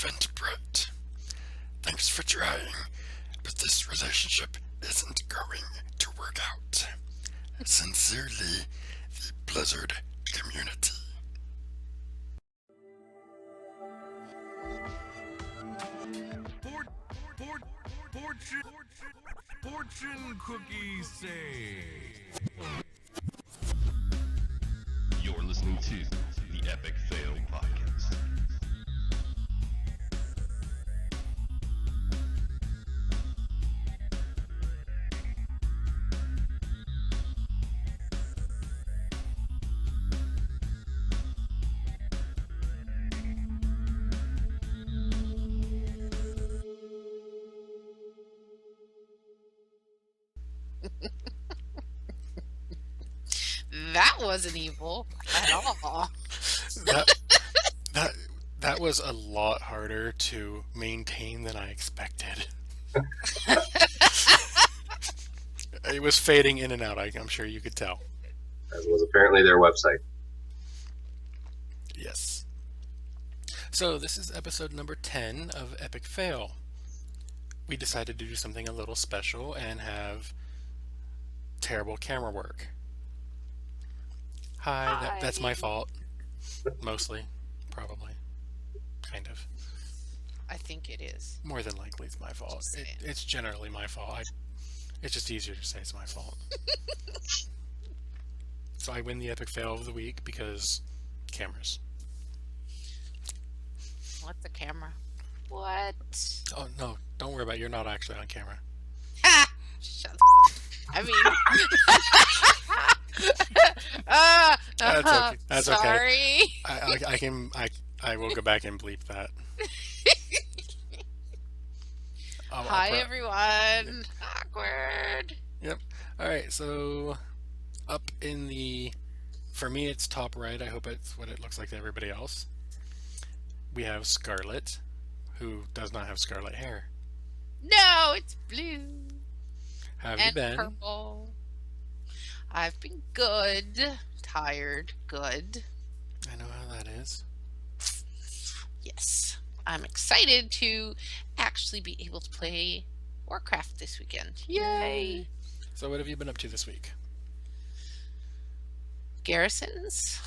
vent Brett. Thanks for trying, but this relationship isn't going to work out. Sincerely, the Blizzard community. Fortune cookies say. You're listening to the Epic Fail Podcast. That wasn't evil at all. That was a lot harder to maintain than I expected. It was fading in and out, I'm sure you could tell. As was apparently their website. Yes. So this is episode number 10 of Epic Fail. We decided to do something a little special and have terrible camera work. Hi. That's my fault. Mostly. Probably. Kind of. I think it is. More than likely it's my fault. It's generally my fault. It's just easier to say it's my fault. So I win the Epic Fail of the week because cameras. What's the camera? What? Oh, no. Don't worry about it. You're not actually on camera. Ha! Shut the fuck. I mean... That's okay. That's sorry. Okay. I will go back and bleep that. Hi, everyone. Awkward. Yep. All right. So up in for me, it's top right. I hope it's what it looks like to everybody else. We have Scarlet, who does not have scarlet hair. No, it's blue. How have and you been? Purple. I've been good. Tired. Good. I know how that is. Yes. I'm excited to actually be able to play Warcraft this weekend. Yay! So what have you been up to this week? Garrisons.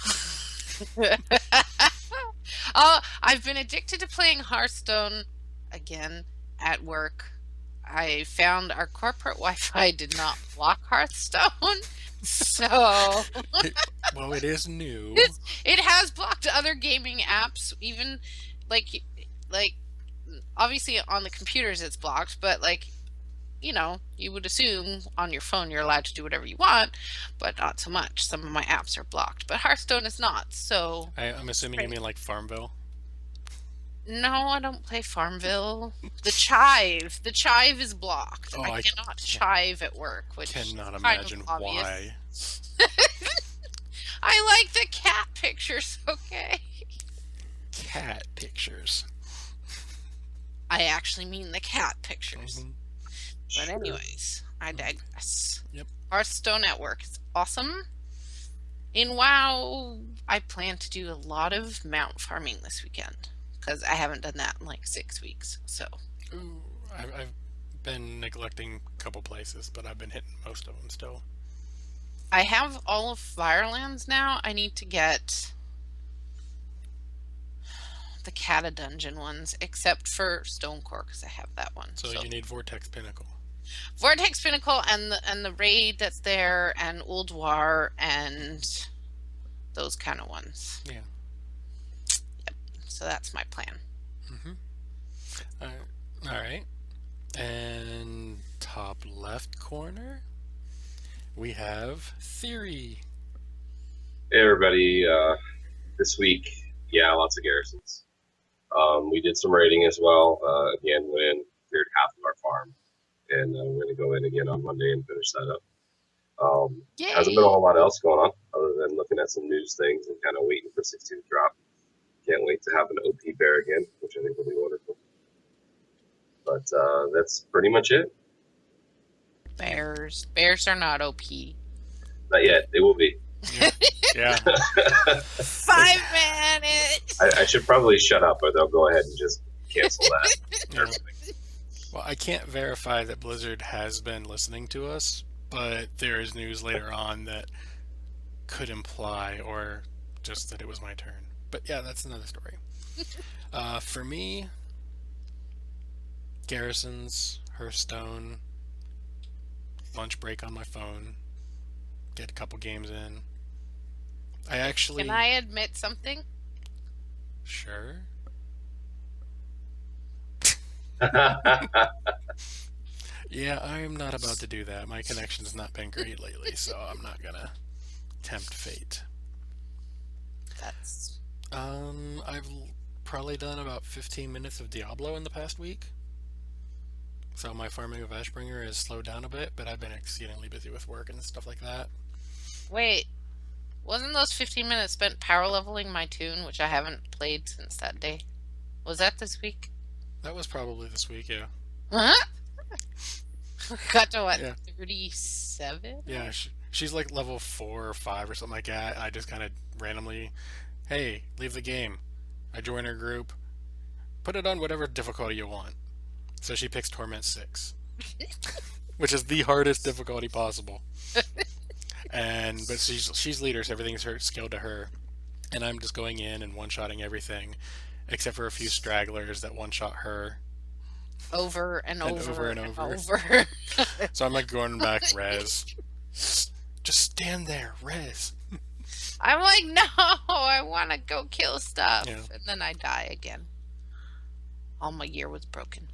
I've been addicted to playing Hearthstone again at work. I found our corporate Wi-Fi did not block Hearthstone, so well, it is new. It has blocked other gaming apps, even like obviously on the computers it's blocked, but you would assume on your phone you're allowed to do whatever you want, but not so much. Some of my apps are blocked, but Hearthstone is not. So I'm assuming you mean like Farmville. No, I don't play Farmville. The Chive is blocked. Oh, I cannot chive at work, which cannot is imagine kind of why. I like the cat pictures, okay? Cat pictures. I actually mean the cat pictures. Mm-hmm. But anyways, I digress. Yep. Hearthstone at work is awesome. In WoW, I plan to do a lot of mount farming this weekend because I haven't done that in like 6 weeks. So. Ooh, I've been neglecting a couple places, but I've been hitting most of them still. I have all of Firelands now. I need to get the Cata dungeon ones, except for Stonecore because I have that one. So you need Vortex Pinnacle. Vortex Pinnacle and the raid that's there, and Ulduar and those kind of ones. Yeah. Yep. So that's my plan. Mm-hmm. All right. And top left corner, we have Theory. Hey everybody, this week, lots of garrisons. We did some raiding as well. Again, went in, cleared half of our farm, and we're going to go in again on Monday and finish that up. Hasn't been a whole lot else going on other than looking at some news things and kind of waiting for 16 to drop. Can't wait to have an OP bear again, which I think will be wonderful. But that's pretty much it. Bears are not OP. Not yet. They will be. Yeah. 5 minutes. I should probably shut up, or they'll go ahead and just cancel that. Yeah. Everything. Well, I can't verify that Blizzard has been listening to us, but there is news later on that could imply, or just that it was my turn. But yeah, that's another story. For me, Garrisons, Hearthstone, lunch break on my phone, get a couple games in. I actually... Can I admit something? Sure. Yeah, I'm not about to do that. My connection's not been great lately, so I'm not gonna tempt fate. That's I've probably done about 15 minutes of Diablo in the past week. So my farming of Ashbringer has slowed down a bit, but I've been exceedingly busy with work and stuff like that. wait. Wasn't those 15 minutes spent power leveling my tune, which I haven't played since that day? Was that this week? That was probably this week, yeah. Huh? Got to what? Yeah. 37? Yeah, she's like level 4 or 5 or something like that. I just kind of randomly, hey, leave the game. I join her group. Put it on whatever difficulty you want. So she picks Torment 6, which is the hardest difficulty possible. But she's leader, so everything's scaled to her. And I'm just going in and one-shotting everything, except for a few stragglers that one-shot her. Over and over and and over. over. So I'm like going back, res. Just stand there, res. I'm like, no, I want to go kill stuff. Yeah. And then I die again. All my gear was broken.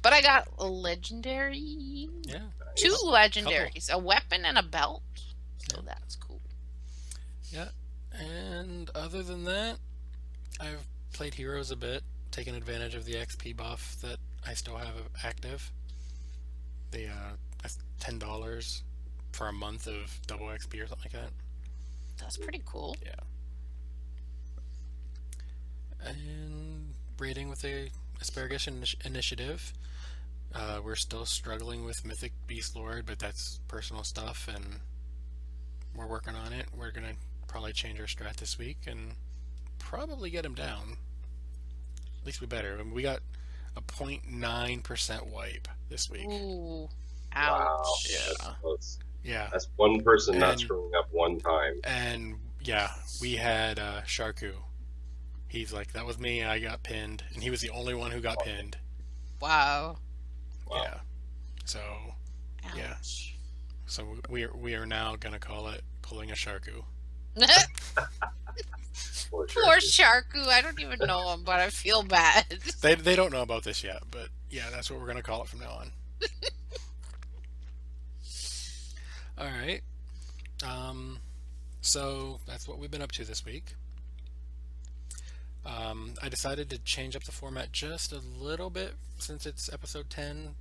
But I got a legendary. Yeah. 2 legendaries. A weapon and a belt. So that's cool. Yeah. And other than that, I've played Heroes a bit, taken advantage of the XP buff that I still have active. The $10 for a month of double XP or something like that. That's pretty cool. Yeah. And raiding with the Asparagus Initiative. We're still struggling with Mythic Beast Lord, but that's personal stuff, and we're working on it. We're gonna probably change our strat this week and probably get him down. At least we better. I mean, we got a 0.9% wipe this week. Ooh. Wow. Ouch. Yeah. That's close. Yeah. That's one person not And- screwing up one time. And yeah, we had Sharku. He's like, that was me, I got pinned, and he was the only one who got pinned. Wow. Wow. Yeah. So Yeah. Ouch. so we are now gonna call it pulling a Sharku. Poor Poor Sharky. Sharku. I don't even know him, but I feel bad. They don't know about this yet, but yeah, that's what we're gonna call it from now on. All right. So that's what we've been up to this week. I decided to change up the format just a little bit since it's episode 10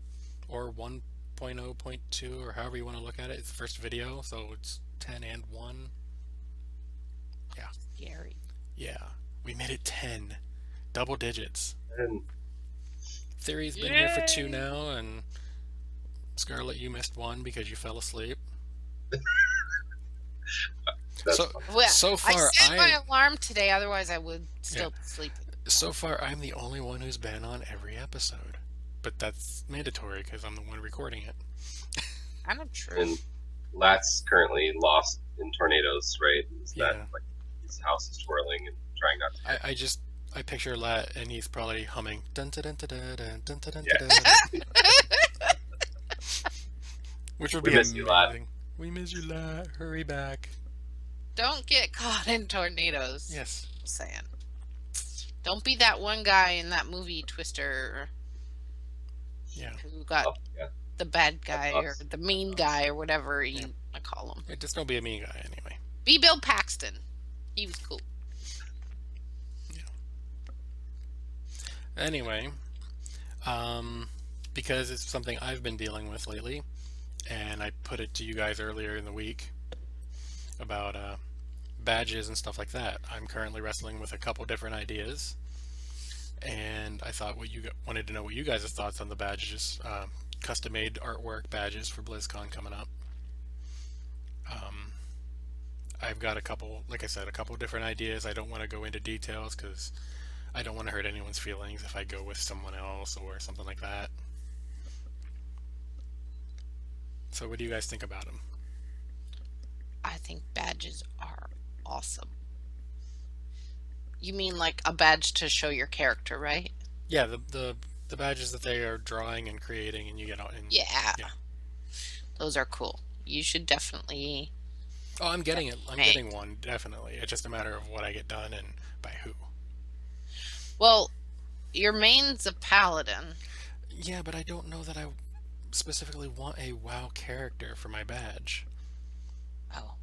or 1.0.2 or however you want to look at it. It's the first video, so it's 10 and 1. Scary. Yeah, we made it 10. Double digits. And Theory's been here for 2 Yay! now, and Scarlet, you missed 1 because you fell asleep. that's So, fun. Well, so far, I set my alarm today, otherwise I would still be sleeping. So far, I'm the only one who's been on every episode. But that's mandatory because I'm the one recording it. Kind of true. And Lat's currently lost in tornadoes, right? Is Yeah. that like his house is twirling and trying not to? I picture Lat and he's probably humming dun dun dun dun dun dun dun dun Yeah. dun, which would We be miss you, Lat. amazing. We miss you, Lat. Hurry back. Don't get caught in tornadoes. Yes. Just saying. Don't be that one guy in that movie Twister Yeah. who got Oh, yeah. the bad guy or us. the mean guy or whatever you Yeah. want to call him. Just don't be a mean guy anyway. Be Bill Paxton. He was cool. Anyway, because it's something I've been dealing with lately, and I put it to you guys earlier in the week about badges and stuff like that. I'm currently wrestling with a couple different ideas, and I thought wanted to know what you guys' thoughts on the badges, custom-made artwork badges for BlizzCon coming up. I've got a couple, like I said, a couple different ideas. I don't want to go into details because I don't want to hurt anyone's feelings if I go with someone else or something like that. So what do you guys think about them? I think badges are awesome. You mean like a badge to show your character, right? Yeah, the badges that they are drawing and creating, and you get out. And, Yeah. yeah. Those are cool. You should definitely. Oh, I'm getting it. I'm Right. getting one, definitely. It's just a matter of what I get done and by who. Well, your main's a paladin. Yeah, but I don't know that I specifically want a WoW character for my badge. Oh.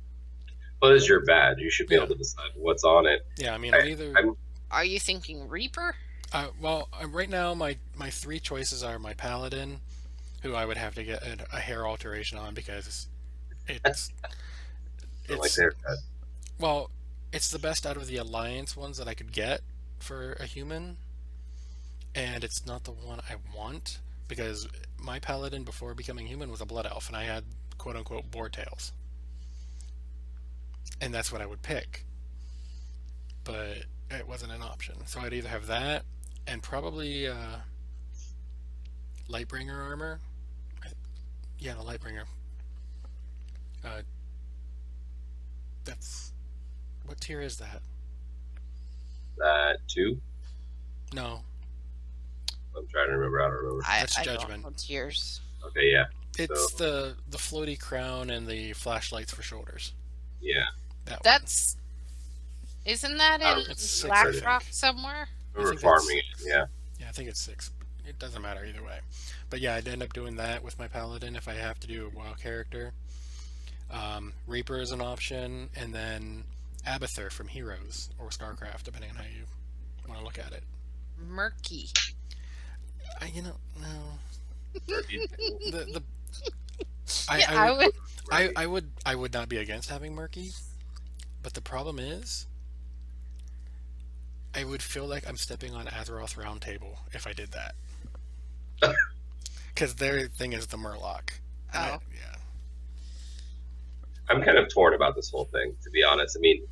What is your badge? You should be Yeah. able to decide what's on it. Yeah, I mean, I'm Are you thinking Reaper? right now my 3 choices are my paladin, who I would have to get a hair alteration on because it's I like the haircut. well, it's the best out of the alliance ones that I could get for a human, and it's not the one I want because my paladin before becoming human was a blood elf, and I had quote unquote boar tails, and that's what I would pick, but it wasn't an option. So I'd either have that and probably Lightbringer armor. Yeah, the Lightbringer. That's what tier is that? That 2? No, I'm trying to remember. I don't remember. That's I Judgment. don't know tiers. Okay, yeah. it's the floaty crown and the flashlights for shoulders. Yeah. That one. That's. Isn't that in It's 6, I Blackrock think. somewhere? I remember think that's- farming it, yeah. Yeah, I think it's 6. It doesn't matter either way. But yeah, I'd end up doing that with my paladin if I have to do a WoW character. Reaper is an option, and then Abathur from Heroes or StarCraft, depending on how you want to look at it. Murky. No. The, The Yeah, I would not be against having Murky, but the problem is I would feel like I'm stepping on Azeroth Round Table if I did that. Because their thing is the Murloc. Oh. Yeah. I'm kind of torn about this whole thing, to be honest. I mean,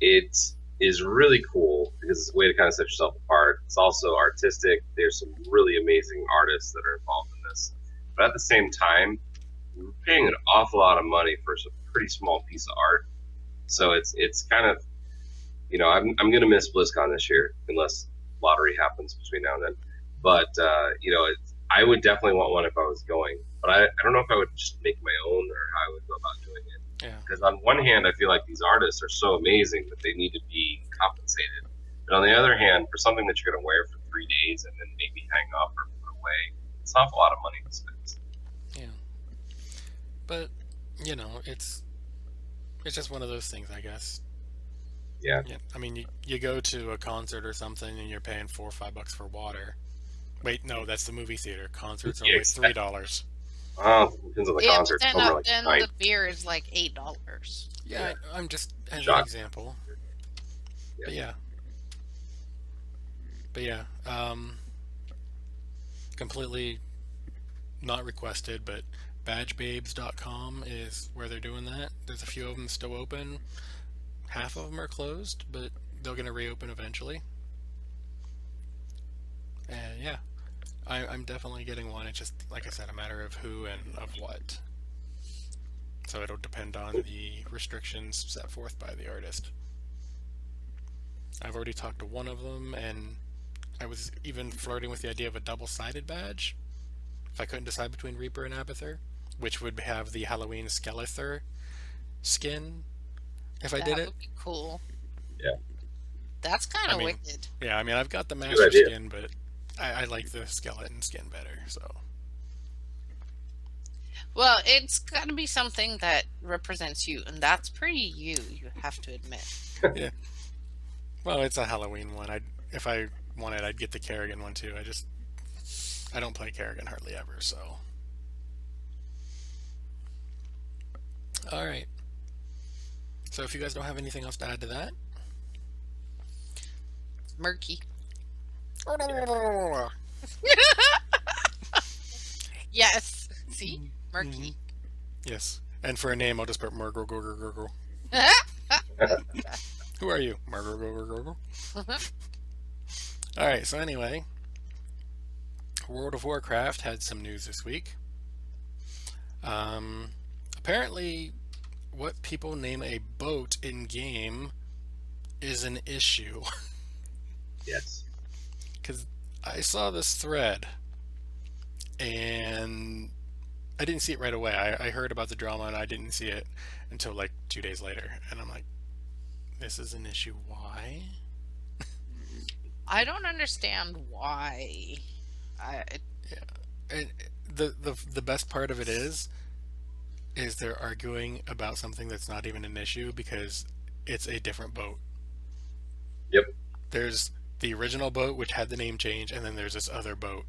it is really cool because it's a way to kind of set yourself apart. It's also artistic. There's some really amazing artists that are involved in this. But at the same time, we're paying an awful lot of money for a pretty small piece of art. So it's kind of, I'm going to miss BlizzCon this year unless lottery happens between now and then. But, I would definitely want one if I was going. But I don't know if I would just make my own or how I would go about doing it. Yeah. Because on one hand, I feel like these artists are so amazing that they need to be compensated. But on the other hand, for something that you're going to wear for 3 days and then maybe hang up or put away, it's an awful lot of money to spend. Yeah. But, it's just one of those things, I guess. Yeah. Yeah. I mean, you go to a concert or something and you're paying $4 or $5 for water. Wait, no, that's the movie theater. Concerts are Yeah, always $3. Oh, it depends on the Yeah, concert. but Some are like then nine. the beer is like $8. Yeah, I'm just as an Shot. example. Yeah. But yeah, completely not requested, but badgebabes.com is where they're doing that. There's a few of them still open. Half of them are closed, but they're going to reopen eventually. And yeah, I'm definitely getting one. It's just, like I said, a matter of who and of what. So it'll depend on the restrictions set forth by the artist. I've already talked to one of them, and I was even flirting with the idea of a double-sided badge. If I couldn't decide between Reaper and Abathur, which would have the Halloween Skeletor skin, if I did That it. would be cool. Yeah. That's kind of I mean, wicked. Yeah, I mean, I've got the Good Master idea. skin, but I like the skeleton skin better, so... Well, it's got to be something that represents you, and that's pretty you have to admit. Yeah. Well, it's a Halloween one. If I wanted, I'd get the Kerrigan one too. I don't play Kerrigan hardly ever, so. All right. So if you guys don't have anything else to add to that, Murky. Yes. See? Murky. yes. And for a name, I'll just put Murgle Gurgle Gurgle. Who are you? Murgle Gurgle Gurgle. All right. So anyway, World of Warcraft had some news this week. Um, apparently, what people name a boat in game is an issue. Yes. Because I saw this thread and I didn't see it right away. I heard about the drama and I didn't see it until like 2 days later. And I'm like, this is an issue. Why? I don't understand why. And the best part of it is they're arguing about something that's not even an issue because it's a different boat. Yep. There's the original boat which had the name change, and then there's this other boat.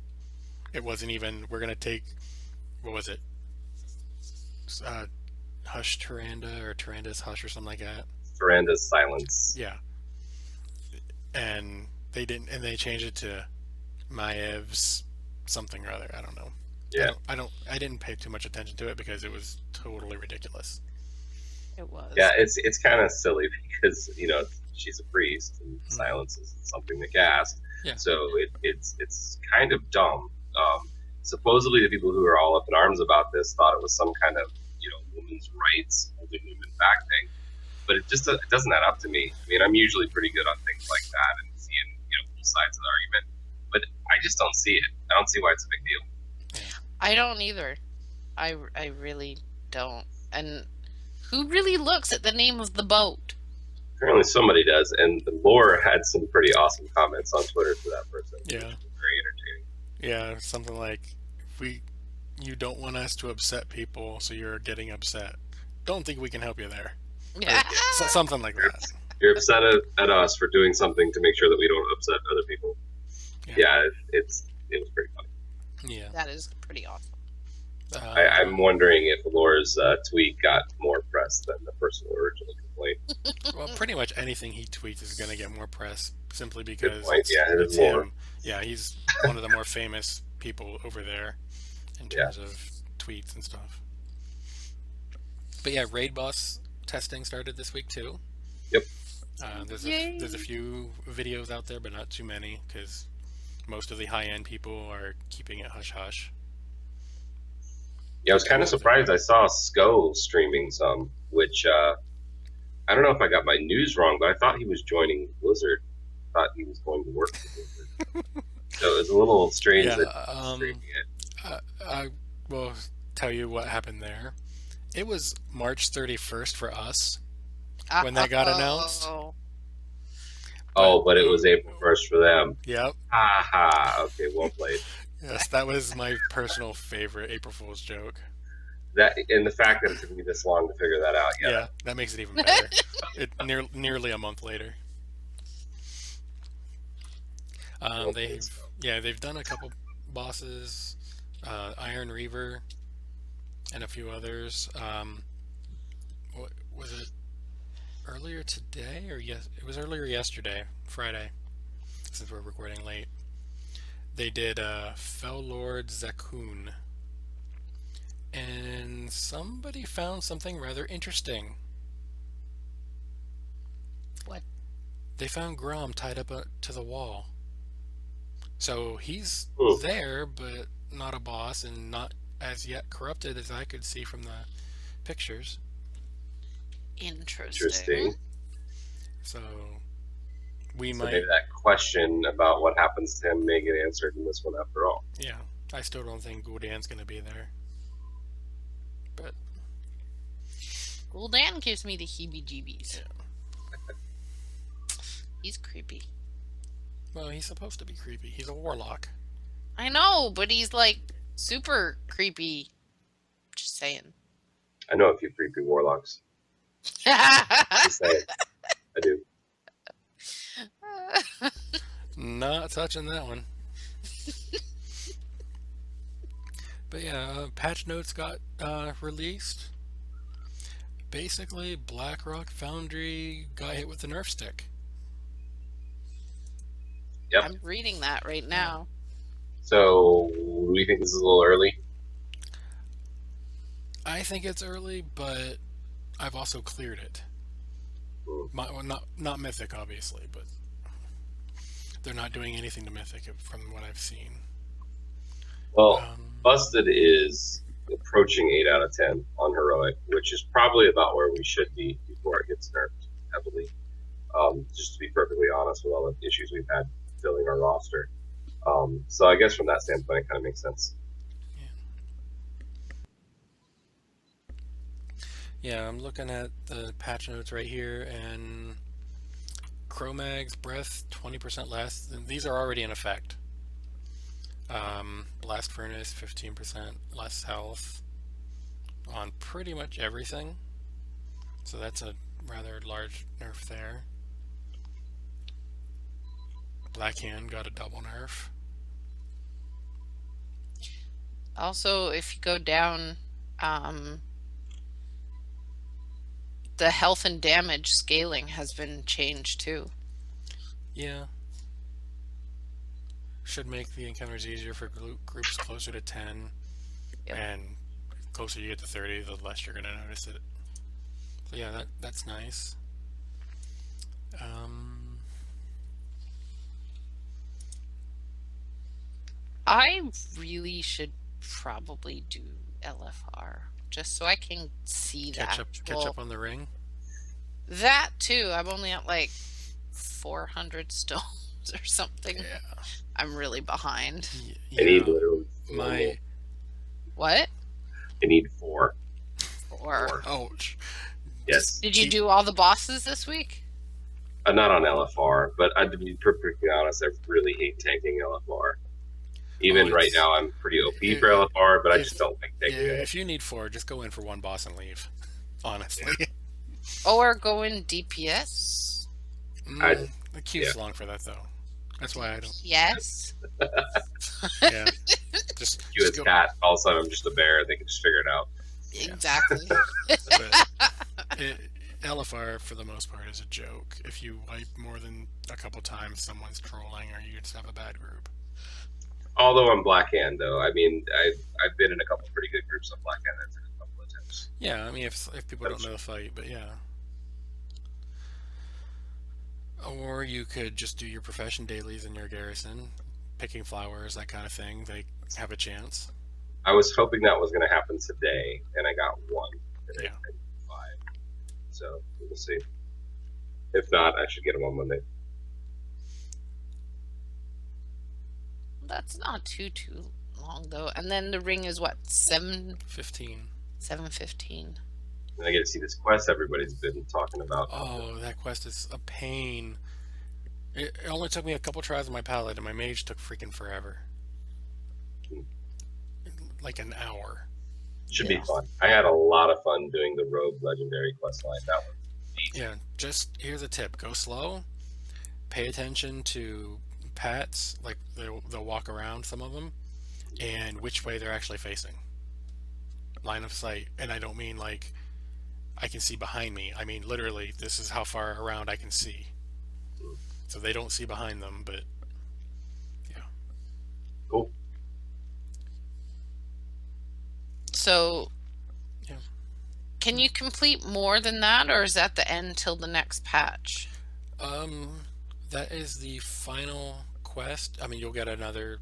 It wasn't even, we're gonna take, what was it? Hush Tyrande or Tyranda's Hush or something like that. Tyranda's Silence. Yeah. And they didn't, and they changed it to Maev's something or other. I don't know. Yeah. I didn't pay too much attention to it because it was totally ridiculous. It was. Yeah, it's kind of silly because she's a priest and silence is something to cast. Yeah. So it's kind of dumb. Supposedly the people who are all up in arms about this thought it was some kind of women's rights, holding women back thing, but it doesn't add up to me. I mean, I'm usually pretty good on things like that and seeing both sides of the argument, but I just don't see it. I don't see why it's a big deal. I don't either. I really don't. And who really looks at the name of the boat? Apparently somebody does, and the lore had some pretty awesome comments on Twitter for that person. Yeah. Which was very entertaining. Yeah, something like, you don't want us to upset people, so you're getting upset. Don't think we can help you there. Yeah. So, something like that. You're upset at us for doing something to make sure that we don't upset other people. Yeah, it was pretty funny. Yeah. That is pretty awesome. I'm wondering if Lore's tweet got more press than the person who originally complained. Well, pretty much anything he tweets is going to get more press simply because point. Yeah, it it's is more. him. Yeah, he's one of the more famous people over there in terms of tweets and stuff. But yeah, raid boss testing started this week too. Yep. There's a few videos out there, but not too many because most of the high-end people are keeping it hush-hush. Yeah, I was kind of surprised. I saw Sko streaming some, which I don't know if I got my news wrong, but I thought he was joining Blizzard. I thought he was going to work for Blizzard. So it was a little strange that he was streaming it. I will tell you what happened there. It was March 31st for us when that got announced. But it was April 1st for them. Yep. Ha. Okay, well played. Yes, that was my personal favorite April Fool's joke. That and the fact that it took me this long to figure that out. Yeah, that makes it even better. Nearly a month later. They've done a couple bosses, Iron Reaver, and a few others. What was it? Earlier today, or yes, it was earlier yesterday, Friday, since we're recording late. They did Fell Lord Zakuun, and somebody found something rather interesting. What? They found Grom tied up to the wall. So he's there, but not a boss, and not as yet corrupted as I could see from the pictures. Interesting. So maybe that question about what happens to him may get answered in this one after all. Yeah, I still don't think Gul'dan's going to be there. But Gul'dan gives me the heebie-jeebies. Yeah. He's creepy. Well, he's supposed to be creepy. He's a warlock. I know, but he's like super creepy. Just saying. I know a few creepy warlocks. Just saying. I do. Not touching that one. But yeah, patch notes got released. Basically, BlackRock Foundry got hit with the nerf stick. Yep. I'm reading that right now. So, do we think this is a little early? I think it's early, but I've also cleared it. Well, not Mythic, obviously, but they're not doing anything to Mythic from what I've seen. Well, Busted is approaching 8 out of 10 on Heroic, which is probably about where we should be before it gets nerfed heavily. Just to be perfectly honest with all the issues we've had filling our roster. So I guess from that standpoint, it kind of makes sense. Yeah, I'm looking at the patch notes right here, and Cro-Mag's Breath 20% less. And these are already in effect. Blast Furnace 15% less health on pretty much everything. So that's a rather large nerf there. Black Hand got a double nerf. Also, if you go down, the health and damage scaling has been changed too. Yeah. Should make the encounters easier for groups closer to 10. Yep. And closer you get to 30, the less you're going to notice it. So yeah, that's nice. I really should probably do LFR just so I can see Catch that. up on the ring. That too. I'm only at like 400 stones or something. Yeah. I'm really behind. I need literally my What? I need 4. Or ouch. Yes. did you do all the bosses this week? Not on LFR, but to be perfectly honest, I really hate tanking LFR. Even right now, I'm pretty OP for LFR, but I just don't like tanking it. If you need 4, just go in for one boss and leave. Honestly. Or go in DPS? The queue's long for that, though. That's why I don't. Yes. Yeah. Just You as go. cat, all of a sudden I'm just a bear. They can just figure it out. Exactly. But LFR, for the most part, is a joke. If you wipe more than a couple times, someone's trolling or you just have a bad group. Although I'm Black Hand, though. I mean, I've been in a couple pretty good groups of Black Hand. I've done a couple of times. Yeah, I mean, if people don't know the fight, but yeah. Or you could just do your profession dailies in your garrison, picking flowers, that kind of thing. They have a chance. I was hoping that was going to happen today, and I got 1. And Yeah. I 5. So we'll see. If not, I should get them on Monday. That's not too long though. And then the ring is what, 15. 7:15. And I get to see this quest everybody's been talking about. Oh, that quest is a pain. It only took me a couple tries with my palette, and my mage took freaking forever. Like an hour. Should be fun. I had a lot of fun doing the Rogue Legendary quest line. That one. Yeah, just here's a tip: go slow. Pay attention to pats, like they'll walk around some of them, and which way they're actually facing. Line of sight, and I don't mean like I can see behind me. I mean literally, this is how far around I can see. So they don't see behind them, but yeah. Cool. So Yeah. can you complete more than that, or is that the end till the next patch? That is the final quest. I mean, you'll get another,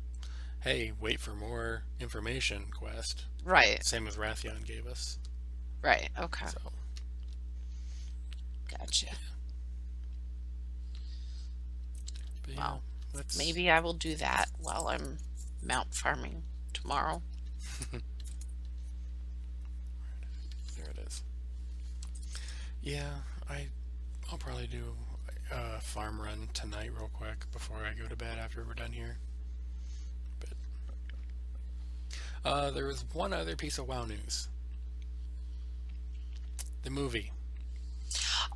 hey, wait for more information quest. Right. Same as Rathion gave us. Right. Okay. So, Gotcha. but Wow. that's, Maybe I will do that while I'm mount farming tomorrow. there it is. Yeah, I'll probably do a farm run tonight real quick before I go to bed after we're done here. But there was one other piece of WoW news. The movie.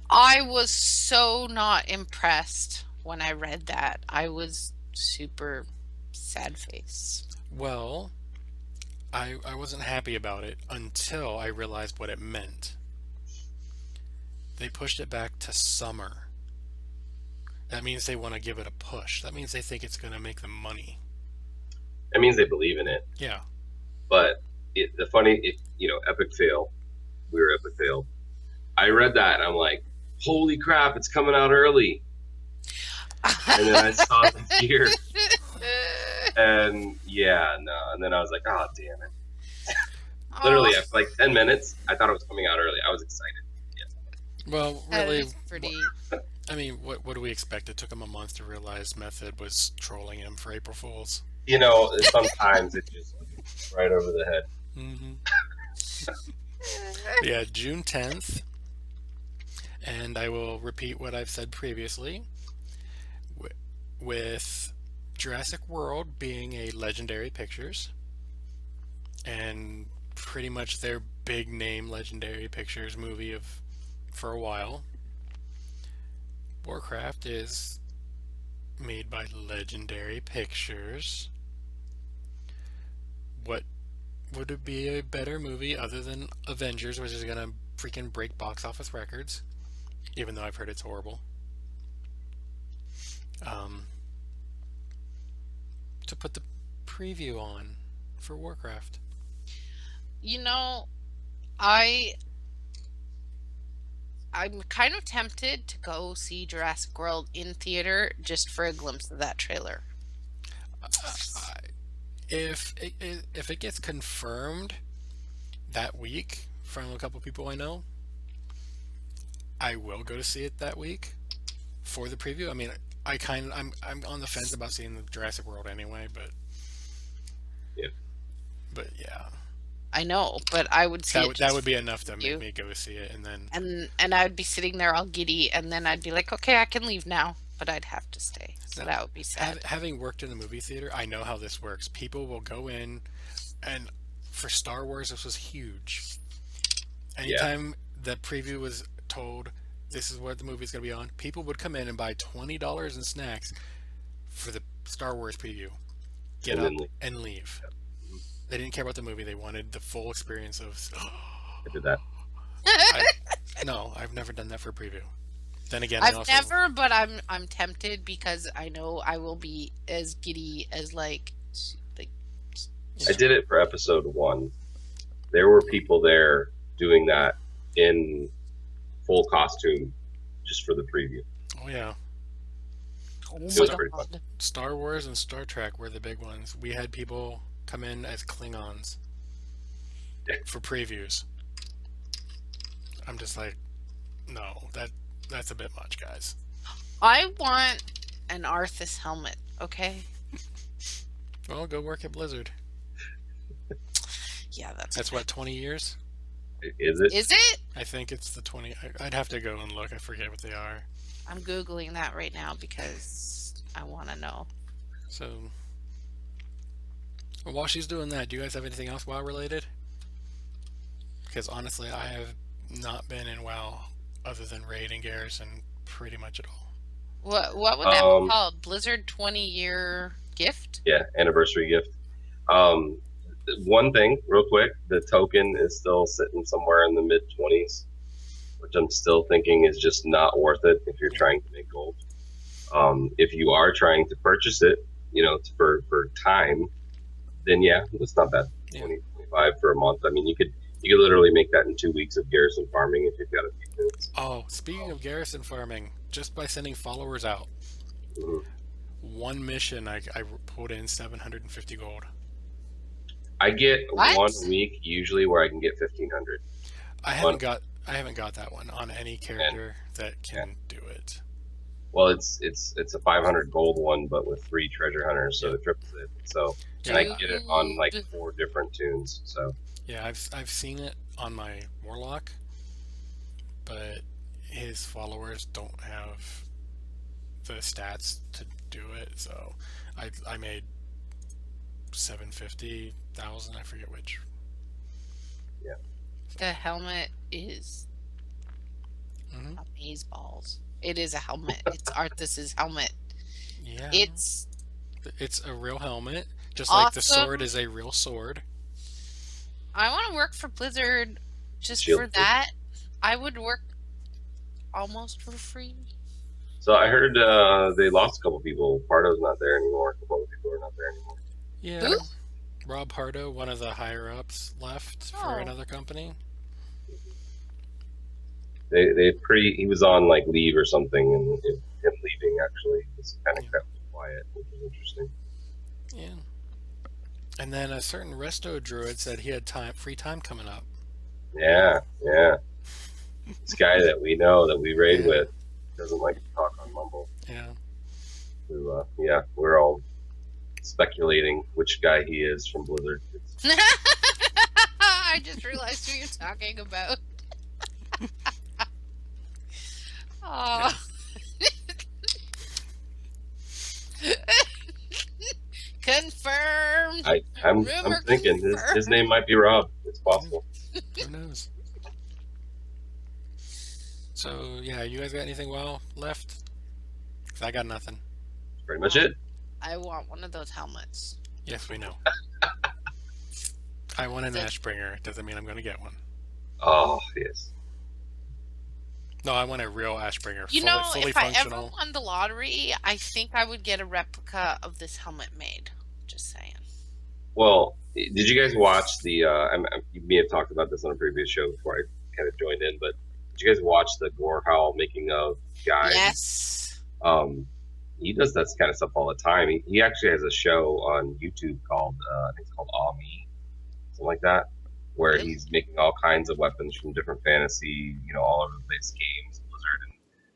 I was so not impressed when I read that. I was super sad face. Well, I wasn't happy about it until I realized what it meant. They pushed it back to summer. That means they want to give it a push. That means they think it's going to make them money. That means they believe in it. Yeah. But epic fail. We were epic fail. I read that and I'm like, holy crap, it's coming out early. And then I saw the gear, and yeah, no. And then I was like, oh, damn it. Literally, Oh, after like 10 minutes, I thought it was coming out early. I was excited. Well, that really, is pretty. I mean, what do we expect? It took him a month to realize Method was trolling him for April Fools. You know, sometimes it just right over the head. Mm-hmm. Yeah, June 10th, and I will repeat what I've said previously, with Jurassic World being a Legendary Pictures, and pretty much their big name Legendary Pictures movie of for a while. Warcraft is made by Legendary Pictures. What would it be a better movie other than Avengers, which is gonna freaking break box office records, even though I've heard it's horrible. To put the preview on for Warcraft. You know, I'm kind of tempted to go see Jurassic World in theater just for a glimpse of that trailer. If it gets confirmed that week from a couple people I know, I will go to see it that week for the preview. I mean, I'm on the fence about seeing the Jurassic World anyway, but yeah, I know, but I would see that would be enough to you. make me go see it, and then And I'd be sitting there all giddy, and then I'd be like, okay, I can leave now, but I'd have to stay. So that would be sad. Having worked in a movie theater, I know how this works. People will go in, and for Star Wars, this was huge. Anytime the preview was told, this is what the movie's going to be on, people would come in and buy $20 in snacks for the Star Wars preview. Get up and leave. Yep. They didn't care about the movie. They wanted the full experience of... I did that. No, I've never done that for a preview. Then again, I've never, but I'm tempted because I know I will be as giddy as like. I did it for episode 1. There were people there doing that in full costume just for the preview. Oh yeah. Oh it was pretty fun. Star Wars and Star Trek were the big ones. We had people come in as Klingons for previews. I'm just like, no, that's a bit much, guys. I want an Arthas helmet, okay? Well, go work at Blizzard. Yeah, that's what, 20 years? Is it? Is it? I think it's the 20. I'd have to go and look. I forget what they are. I'm Googling that right now because I want to know. So, while she's doing that, do you guys have anything else WoW related? Because honestly, I have not been in WoW other than Raid and Garrison pretty much at all. What would that be called? Blizzard 20-year gift? Yeah, anniversary gift. One thing, real quick, the token is still sitting somewhere in the mid-20s, which I'm still thinking is just not worth it if you're trying to make gold. If you are trying to purchase it, for time, then yeah, it's not bad. 20, 25 for a month. I mean, you could literally make that in 2 weeks of garrison farming if you've got a few minutes. Oh, speaking of garrison farming, just by sending followers out, one mission I pulled in 750 gold. I get one week usually where I can get 1,500. I haven't got that one on any character that can do it. Well, it's a 500 gold one, but with 3 treasure hunters, so it triples it. So and I get it on like 4 different tunes. So yeah, I've seen it on my warlock, but his followers don't have the stats to do it. So I made 750,000. I forget which. Yeah. The helmet is amazeballs. It is a helmet. It's Arthas's helmet. Yeah. It's a real helmet, just awesome. like the sword is a real sword. I want to work for Blizzard just for that. I would work almost for free. So I heard they lost a couple people. Pardo's not there anymore. A couple of people are not there anymore. Yeah. Who? Rob Pardo, one of the higher ups, left for another company. He was on like leave or something, and him leaving. Actually, it's kind of kept quiet, which is interesting. Yeah. And then a certain resto druid said he had free time coming up. Yeah. This guy that we know that we raid Yeah. with doesn't like to talk on Mumble. Yeah. Who, we're all speculating which guy he is from Blizzard. I just realized who you're talking about. Oh. Confirmed. I'm Rumor thinking his name might be Rob. It's possible. Who knows? So, yeah, you guys got anything left? Because I got nothing. That's pretty much it. I want one of those helmets. Yes, we know. I want an Ashbringer. Doesn't mean I'm going to get one. Oh, yes. No, I want a real Ashbringer. You know, fully if functional. I ever won the lottery, I think I would get a replica of this helmet made. Just saying. Well, did you guys watch the? You may have talked about this on a previous show before I kind of joined in, but did you guys watch the Gorehowl making of guy? Yes. He does that kind of stuff all the time. He actually has a show on YouTube called I think it's called Aw Me, something like that, where he's making all kinds of weapons from different fantasy, all over the place games, Blizzard, and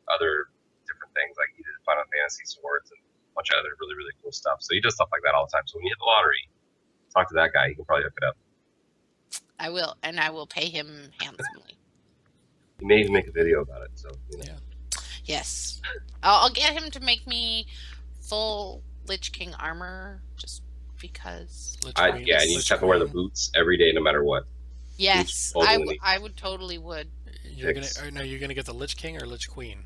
other different things. Like he did Final Fantasy swords and a bunch of other really, really cool stuff. So he does stuff like that all the time. So when you hit the lottery, talk to that guy. He can probably hook it up. I will, and I will pay him handsomely. He may even make a video about it. So Yeah. Yes. I'll get him to make me full Lich King armor just because. And you just have to wear the boots every day, no matter what. Yes, I would totally would. You're gonna get the Lich King or Lich Queen?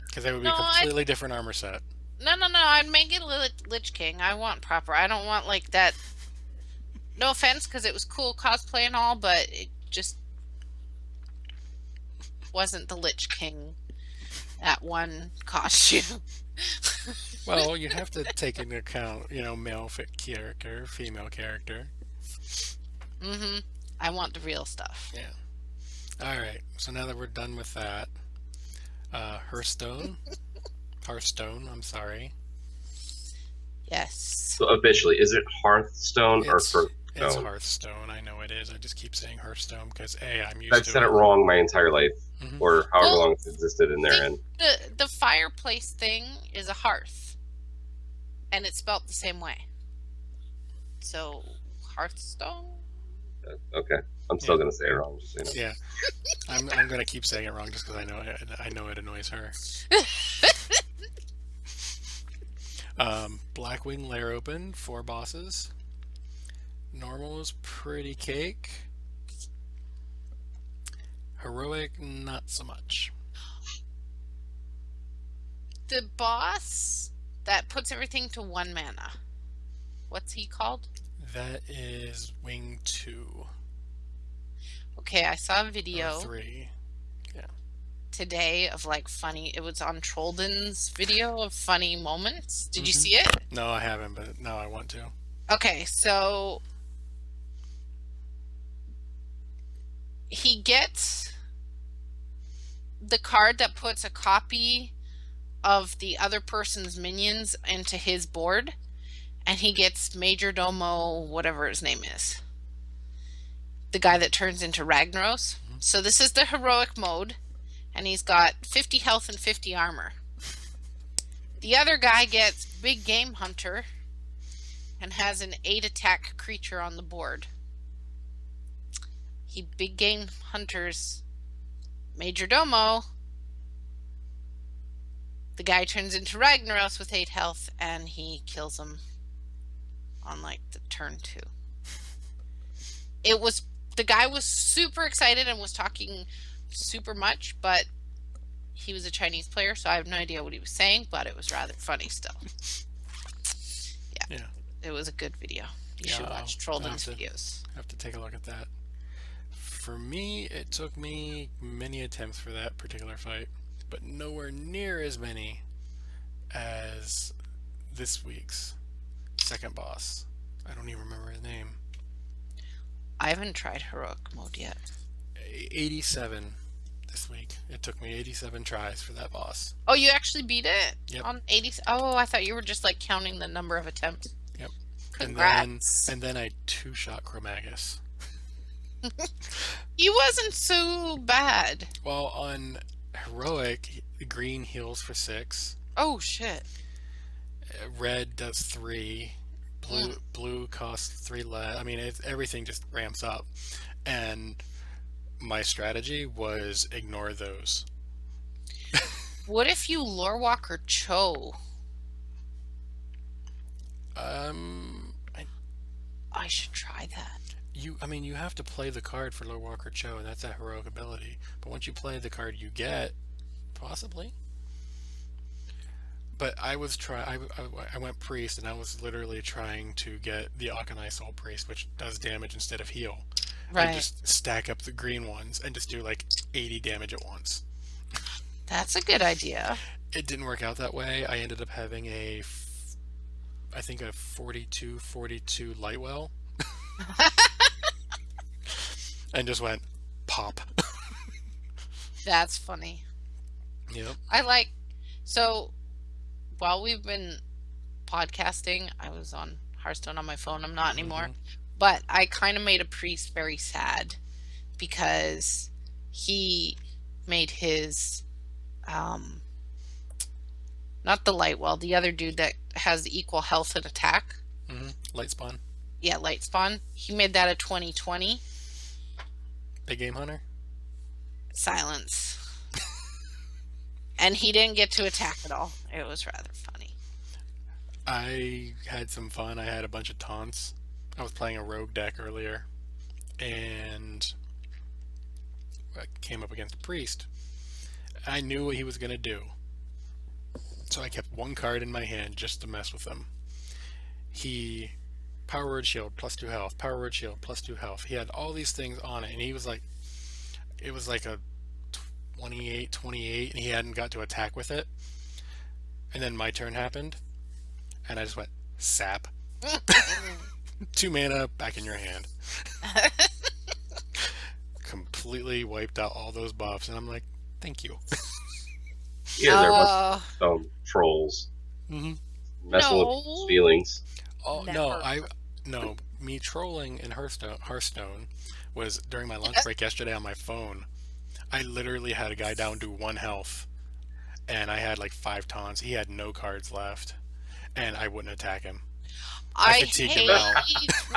Because they would be a completely different armor set. No, I'd make it Lich King. I want proper. I don't want like that. No offense, because it was cool cosplay and all, but it just wasn't the Lich King, that one costume. Well, you have to take into account, male character, female character. Mm-hmm. I want the real stuff. Yeah. All right. So now that we're done with that, Hearthstone. I'm sorry. Yes. So officially, is it Hearthstone or Hearthstone? It's Hearthstone. I know it is. I just keep saying Hearthstone because I'm used to it. I've said it wrong my entire life, or however long it's existed in there. And the fireplace thing is a hearth, and it's spelled the same way. So Hearthstone. Okay, I'm still gonna say it wrong. Just so you know. Yeah, I'm gonna keep saying it wrong just because I know it annoys her. Blackwing lair open, 4 bosses. Normal is pretty cake. Heroic, not so much. The boss that puts everything to 1 mana. What's he called? That is Wing 2. Okay, I saw a video. 3. Yeah. Today of funny. It was on Trollden's video of funny moments. Did you see it? No, I haven't, but now I want to. Okay, so he gets the card that puts a copy of the other person's minions into his board, and he gets Major Domo, whatever his name is. The guy that turns into Ragnaros. So this is the heroic mode, and he's got 50 health and 50 armor. The other guy gets Big Game Hunter and has an 8 attack creature on the board. He Big Game Hunters Major Domo. The guy turns into Ragnaros with 8 health, and he kills him on the turn 2. The guy was super excited and was talking super much, but he was a Chinese player, so I have no idea what he was saying, but it was rather funny still. Yeah. It was a good video. You should watch Trollden's videos. I have to take a look at that. For me, it took me many attempts for that particular fight, but nowhere near as many as this week's second boss. I don't even remember his name. I haven't tried heroic mode yet. 87. this week. It took me 87 tries for that boss. Oh, you actually beat it? Yep. On 80. Oh, I thought you were just like counting the number of attempts. Yep. Congrats. And then I two-shot Chromagus. He wasn't so bad. Well, on Heroic, green heals for 6. Oh, shit. Red does 3. Blue costs 3 less. I mean, everything just ramps up. And my strategy was ignore those. What if you lore walker Cho? I should try that. You have to play the card for Lore Walker Cho, and that's a heroic ability. But once you play the card you get, possibly. But I went priest, and I was literally trying to get the Akanai Soul Priest, which does damage instead of heal. Right. And just stack up the green ones and just do like 80 damage at once. That's a good idea. It didn't work out that way. I ended up having I think a 42 Lightwell. And just went pop. That's funny. Yep. So while we've been podcasting, I was on Hearthstone on my phone. I'm not anymore. But I kind of made a priest very sad because he made his not the Lightwell, the other dude that has equal health and attack. Light Spawn. Yeah, Light Spawn. He made that a 2020. Big Game Hunter. Silence. And he didn't get to attack at all. It was rather funny. I had some fun. I had a bunch of taunts. I was playing a rogue deck earlier, and I came up against a priest. I knew what he was going to do, so I kept one card in my hand just to mess with him. He Power Word Shield plus 2 health, Power Word Shield plus 2 health. He had all these things on it, and he was like, it was like a 28, and he hadn't got to attack with it. And then my turn happened, and I just went sap. 2 mana back in your hand. Completely wiped out all those buffs, and I'm like, thank you. Yeah, there was some trolls messing with his feelings. Oh Never. no, me trolling in Hearthstone was during my lunch break yesterday on my phone. I literally had a guy down to 1 health, and I had like 5 taunts. He had no cards left, and I wouldn't attack him. I fatigued hate him out.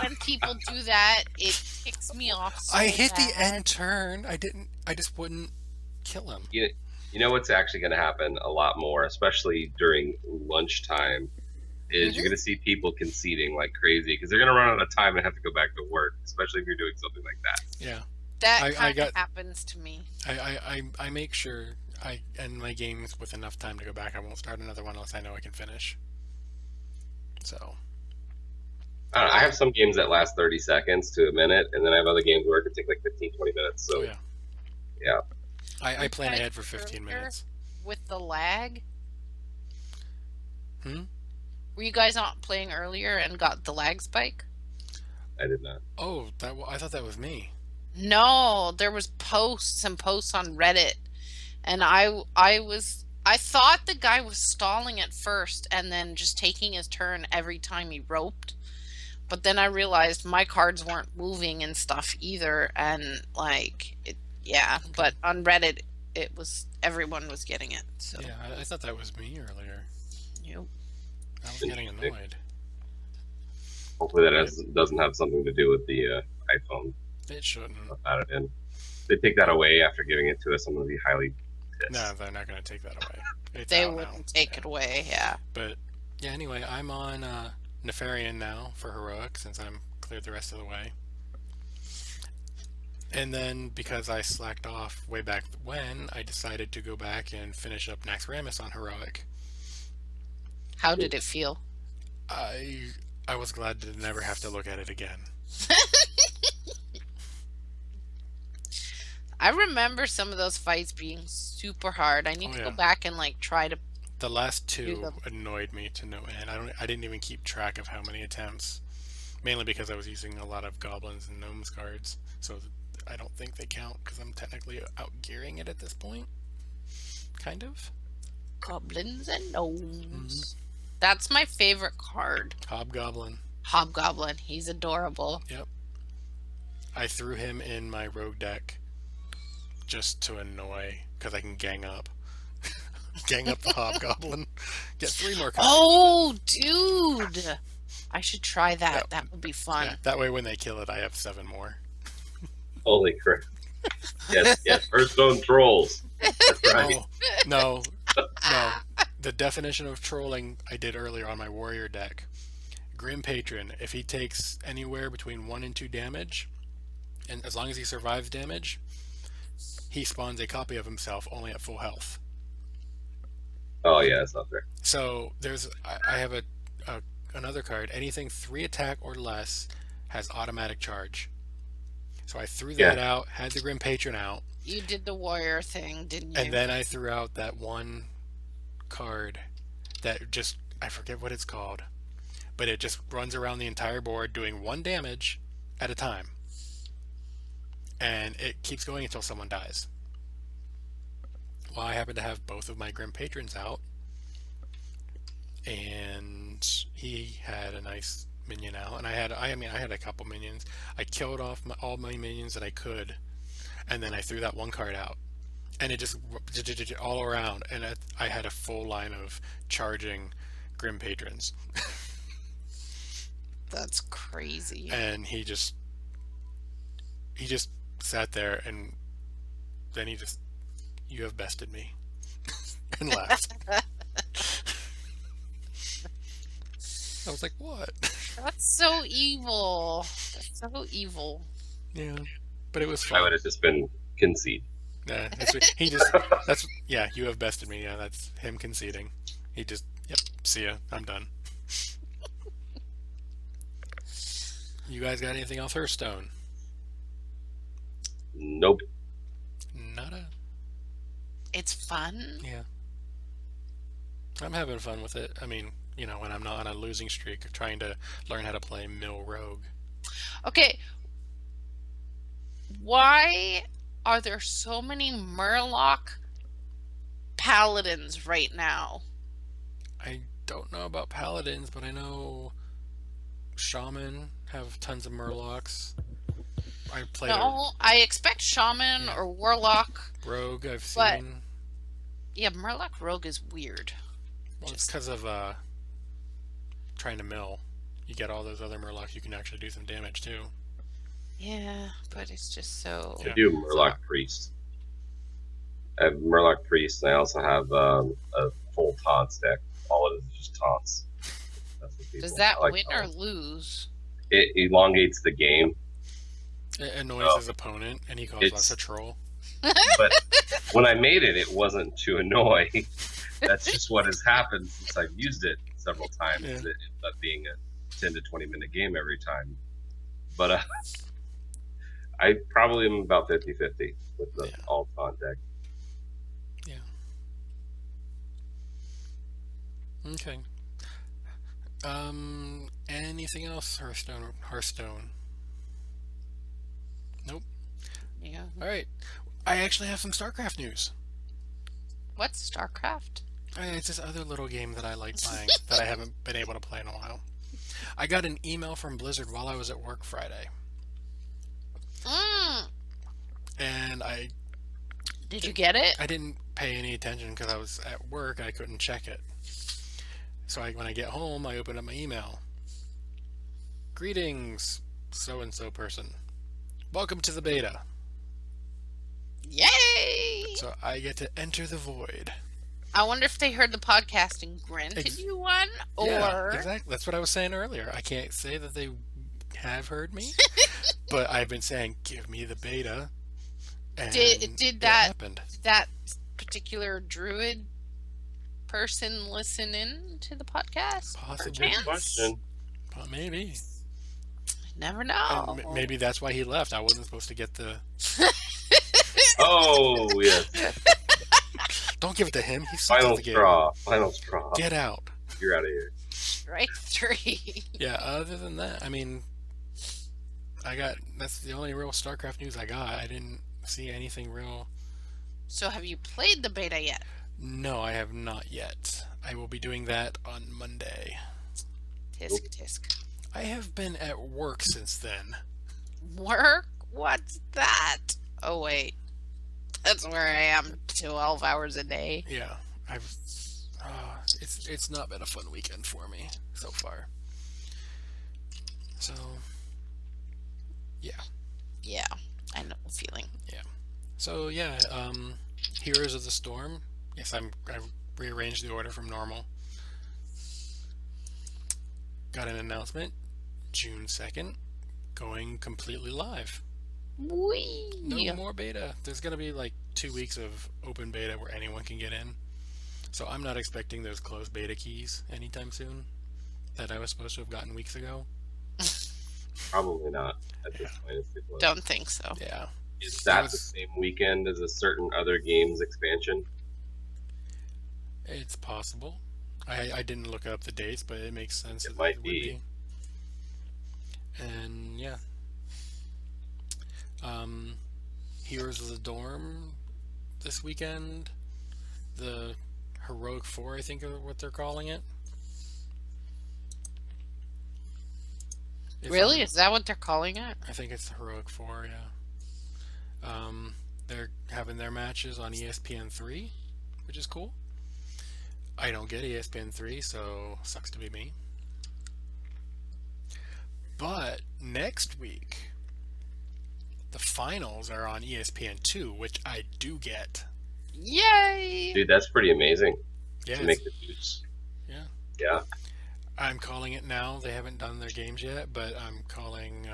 when people do that. It ticks me off so I hit the bad. end turn. I just wouldn't kill him. You know what's actually going to happen a lot more, especially during lunchtime, is you're going to see people conceding like crazy because they're going to run out of time and have to go back to work, especially if you're doing something like that. Yeah. That kind of happens to me. I make sure I end my games with enough time to go back. I won't start another one unless I know I can finish. So. I don't know, I have some games that last 30 seconds to a minute, and then I have other games where it could take like 15, 20 minutes. So, yeah. I plan ahead for 15 minutes. With the lag? Were you guys not playing earlier and got the lag spike? I did not. Oh, I thought that was me. No, there was posts on Reddit, and I thought the guy was stalling at first and then just taking his turn every time he roped. But then I realized my cards weren't moving and stuff either, and but on Reddit it was everyone was getting it. So yeah, I thought that was me earlier. Yep. I was getting annoyed. Hopefully that doesn't have something to do with the iPhone. It shouldn't. Add it in. If they take that away after giving it to us, I'm going to be highly pissed. No, they're not going to take that away. They wouldn't take it away, yeah. But yeah, anyway, I'm on Nefarian now for Heroic since I'm cleared the rest of the way. And then because I slacked off way back when, I decided to go back and finish up Naxxramas on Heroic. How did it feel? I was glad to never have to look at it again. I remember some of those fights being super hard. I need to go back and try to. The last 2 annoyed me to no end. I didn't even keep track of how many attempts, mainly because I was using a lot of goblins and gnomes cards. So I don't think they count because I'm technically out gearing it at this point. Kind of. Goblins and gnomes. That's my favorite card. Hobgoblin. Hobgoblin. He's adorable. Yep. I threw him in my rogue deck just to annoy, because I can gang up. Gang up the Hobgoblin. Get 3 more cards. Oh, dude. I should try that. Yep. That would be fun. Yeah, that way when they kill it, I have 7 more. Holy crap. Yes, hearthstone trolls. That's right. Oh, no. The definition of trolling I did earlier on my warrior deck. Grim Patron, if he takes anywhere between 1 and 2 damage, and as long as he survives damage, he spawns a copy of himself only at full health. Oh, yeah, that's not fair. So I have another card. Anything 3 attack or less has automatic charge. So I threw that out, had the Grim Patron out. You did the warrior thing, didn't you? And then I threw out that one card that just, I forget what it's called, but it just runs around the entire board doing 1 damage at a time. And it keeps going until someone dies. Well, I happen to have both of my Grim Patrons out, and he had a nice minion out, and I had a couple minions. I killed off all my minions that I could, and then I threw that one card out, and it just all around, and I had a full line of charging Grim Patrons. That's crazy. And he just sat there, and then you have bested me, and left. I was like, what? That's so evil. That's so evil. Yeah, but it was I fun. would have just been concede. Yeah, you have bested me. Yeah, that's him conceding. He just, yep, see ya, I'm done. You guys got anything else Hearthstone? Nope. Nada? It's fun. Yeah. I'm having fun with it. I mean, when I'm not on a losing streak, of trying to learn how to play Mill Rogue. Okay. Why are there so many Murloc paladins right now? I don't know about paladins, but I know shaman have tons of Murlocs. I played I expect shaman or warlock. rogue. I've But- seen. Yeah, Murloc rogue is weird. Well, it's because of trying to mill. You get all those other Murlocs, you can actually do some damage too. Yeah, but it's just so. I do Murloc Priest. I have Murloc Priest, and I also have a full taunts deck. All it is just taunts. That's what people Does that like win taunts. or lose? It elongates the game, It annoys his opponent, and he calls us a troll. but when I made it, it wasn't to annoy. That's just what has happened since I've used it several times. Yeah. It ends up being a 10 to 20 minute game every time. But I probably am about 50-50 with the all taunt deck. Yeah. Okay. Anything else Hearthstone? Nope. Yeah. All right. I actually have some StarCraft news. What's StarCraft? It's this other little game that I like playing that I haven't been able to play in a while. I got an email from Blizzard while I was at work Friday, and Did you get it? I didn't pay any attention because I was at work. I couldn't check it. So when I get home, I open up my email. Greetings, so-and-so person. Welcome to the beta. Yay! So I get to enter the void. I wonder if they heard the podcast and granted you one, or Yeah, exactly. That's what I was saying earlier. I can't say that they have heard me, but I've been saying, give me the beta. And did it that happened. that particular druid person listen in to the podcast? Possibly. Perchance? Good question. Well, maybe. Never know. And maybe that's why he left. I wasn't supposed to get the... Oh, yes. Don't give it to him. He sucks Final at the game. straw. Final straw. Get out. You're out of here. Strike 3. Yeah, other than that, I mean, That's the only real StarCraft news I got. I didn't see anything real. So have you played the beta yet? No, I have not yet. I will be doing that on Monday. Tisk tisk. I have been at work since then. Work? What's that? Oh wait. That's where I am 12 hours a day. Yeah, I've. It's not been a fun weekend for me so far. So, yeah. Yeah, I know the feeling. Yeah. So yeah, Heroes of the Storm. Yes, I've rearranged the order from normal. Got an announcement, June 2nd, going completely live. Whee! No more beta. There's gonna be like 2 weeks of open beta where anyone can get in. So I'm not expecting those closed beta keys anytime soon that I was supposed to have gotten weeks ago. Probably not at this point. It's too close. Don't think so. Yeah. Is that the same weekend as a certain other game's expansion? It's possible. I didn't look up the dates, but it makes sense. It that might would be. And yeah. Heroes of the Dorm this weekend. The Heroic 4, I think, is what they're calling it. Really? Is that what they're calling it? I think it's the Heroic 4, yeah. They're having their matches on ESPN3, which is cool. I don't get ESPN3, so sucks to be me. But next week, the finals are on ESPN2, which I do get. Yay! Dude, that's pretty amazing. Yeah, To make the boots. yeah. Yeah. I'm calling it now. They haven't done their games yet, but I'm calling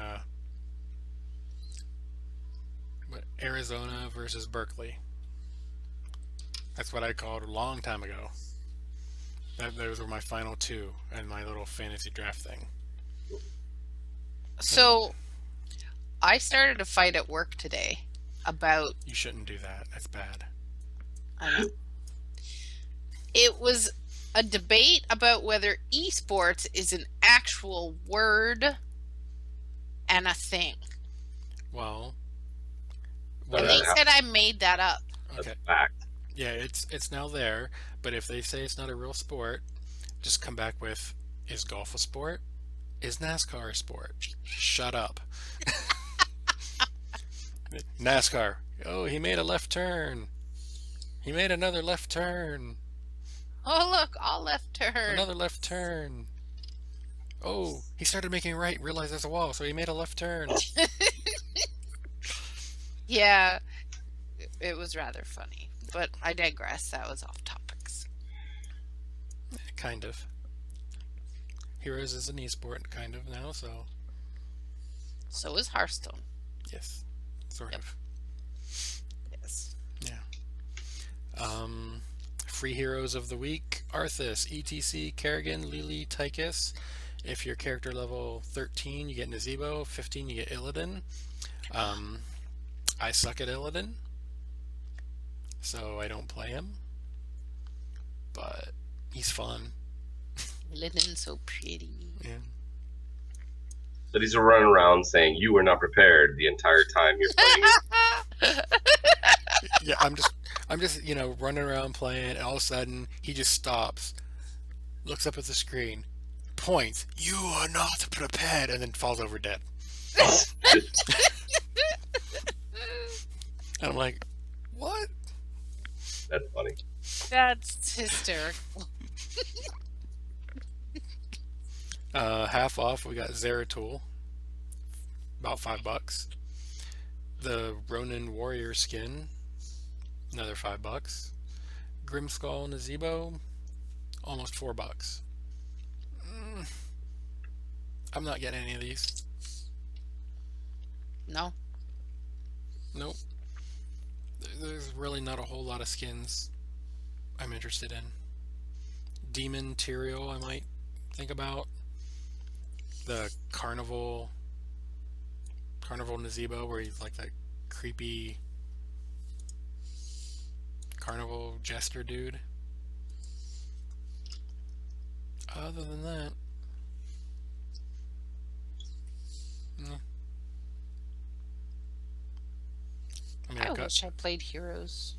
Arizona versus Berkeley. That's what I called a long time ago. Those were my final two and my little fantasy draft thing. So, I started a fight at work today about. You shouldn't do that. That's bad. I know. It was a debate about whether esports is an actual word and a thing. Well, And they said I made that up. That's okay. a fact. Yeah, it's now there, but if they say it's not a real sport, just come back with, is golf a sport? Is NASCAR a sport? Shut up. NASCAR. Oh, he made a left turn. He made another left turn. Oh, look, all left turn. Another left turn. Oh, he started making a right, realized there's a wall, so he made a left turn. Yeah, it was rather funny. But I digress. That was off topics. Kind of. Heroes is an esport, kind of, now, so So is Hearthstone. yes. Sort Yep. of. Yes. Yeah. Free heroes of the week: Arthas, ETC, Kerrigan, Lily, Tychus. If you're character level 13, you get Nazebo. 15, you get Illidan. I suck at Illidan, so I don't play him. But he's fun. Linen so pretty. Yeah. So he's running around saying you were not prepared the entire time you're playing. Yeah, I'm just running around playing, and all of a sudden he just stops, looks up at the screen, points, "You are not prepared," and then falls over dead. And I'm like, what? That's funny. That's hysterical. Half off, we got Zeratul, about $5. The Ronin Warrior skin, another $5. Grimskull Nazebo, almost $4. I'm not getting any of these. No. Nope. There's really not a whole lot of skins I'm interested in. Demon Tyrael I might think about. The Carnival Nazebo, where he's like that creepy carnival jester dude. Other than that, wish I played Heroes.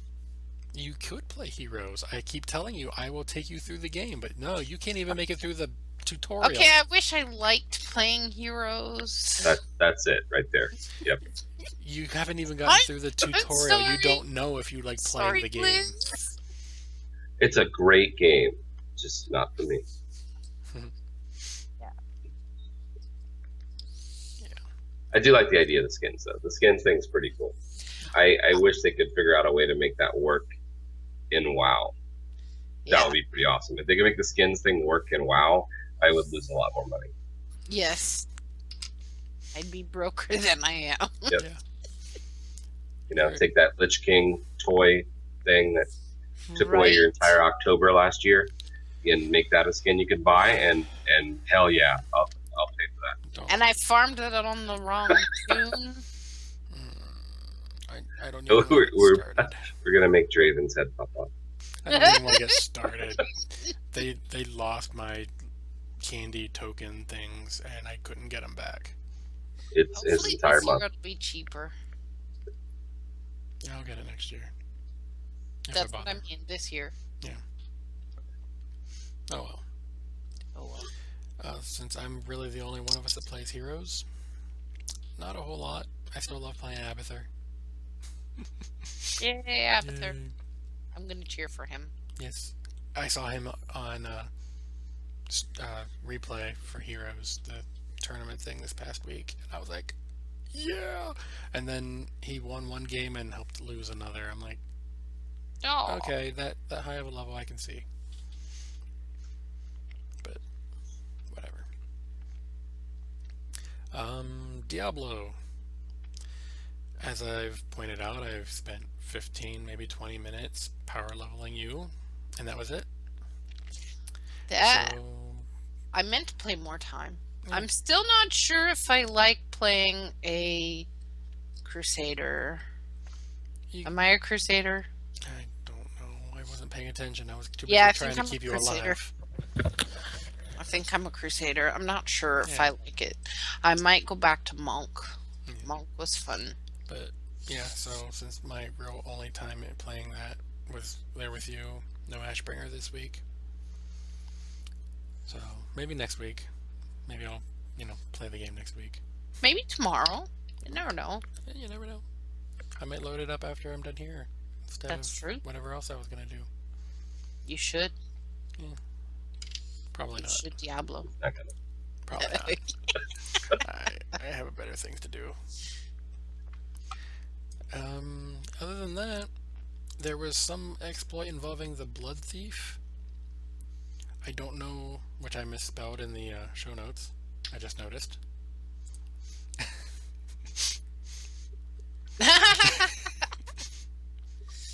You could play Heroes. I keep telling you, I will take you through the game, but no, you can't even make it through the tutorial. Okay, I wish I liked playing Heroes. That's it right there. Yep. You haven't even gotten through the tutorial. You sorry. don't know if you like playing Sorry, the game. Liz. It's a great game, just not for me. Yeah. I do like the idea of the skins, though. The skins thing's pretty cool. I wish they could figure out a way to make that work in WoW. That would be pretty awesome. If they could make the skins thing work in WoW, I would lose a lot more money. Yes. I'd be broker than I am. Yep. Yeah. You know, take that Lich King toy thing that took away your entire October last year and make that a skin you could buy, and hell yeah, I'll pay for that. Don't. And I farmed it on the wrong tune. I don't even want to get started. We're gonna make Draven's head pop up. I don't even want to get started. They lost my candy token things, and I couldn't get them back. It's his Hopefully entire this year month. it'll be cheaper. Yeah, I'll get it next year. If That's what I bother. mean this year. Oh well. Oh well. Since I'm really the only one of us that plays Heroes, not a whole lot. I still love playing Abathur. Yay, Abathur. Yay. I'm gonna cheer for him. Yes, I saw him on replay for Heroes, the tournament thing this past week, and I was like, yeah. And then he won one game and helped lose another. I'm like, Oh, okay, that high of a level I can see. But whatever. Diablo. As I've pointed out, I've spent 15, maybe 20 minutes power leveling you, and that was it. that So, I meant to play more time. Mm. I'm still not sure if I like playing a Crusader. You- Am I a Crusader? I don't know. I wasn't paying attention. I was too busy Yeah, I trying think to I'm a keep you Crusader. alive. I think I'm a Crusader. I'm not sure if Yeah. I like it. I might go back to Monk. Mm. Monk was fun. But yeah, so since my real only time at playing that was there with you, no Ashbringer this week. So maybe next week. Maybe I'll, play the game next week. Maybe tomorrow. You never know. Yeah, you never know. I might load it up after I'm done here instead That's of true. whatever else I was gonna do. You should. Probably You not. should Diablo. Not gonna. Probably not. I have better things to do. Other than that, there was some exploit involving the Blood Thief. I don't know, which I misspelled in the show notes. I just noticed.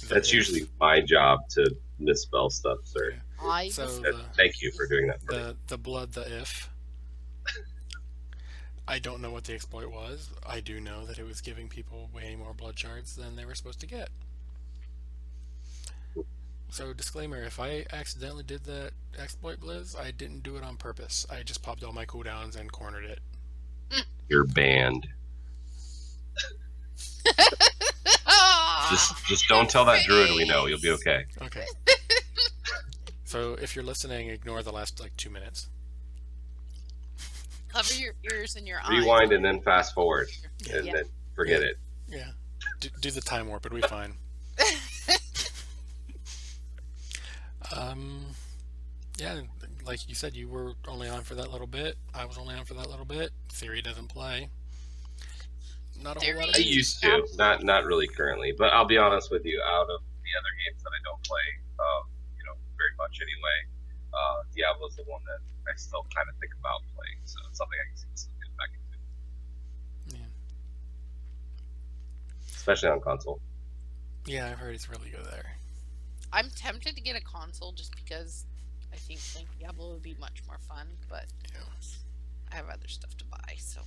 That's usually my job to misspell stuff, sir. I So Thank you for doing that for me. the blood, the if. I don't know what the exploit was. I do know that it was giving people way more blood shards than they were supposed to get. So disclaimer, if I accidentally did that exploit, Blizz, I didn't do it on purpose. I just popped all my cooldowns and cornered it. You're banned. Just don't tell that druid we know. You'll be okay. Okay. So if you're listening, ignore the last 2 minutes. Cover your ears and your eyes. Rewind and then fast forward, and Yeah. then forget it. Yeah. Do the time warp, it'll be fine. Yeah, like you said, you were only on for that little bit. I was only on for that little bit. Theory doesn't play. Not a whole lot of I used to, not really currently, but I'll be honest with you. Out of the other games that I don't play, very much anyway, Diablo's the one that I still kind of think about playing. So it's something I can still get back into, Yeah. especially on console. Yeah, I've heard it's really good there. I'm tempted to get a console just because I think playing Diablo would be much more fun, but Yeah. I have other stuff to buy, so.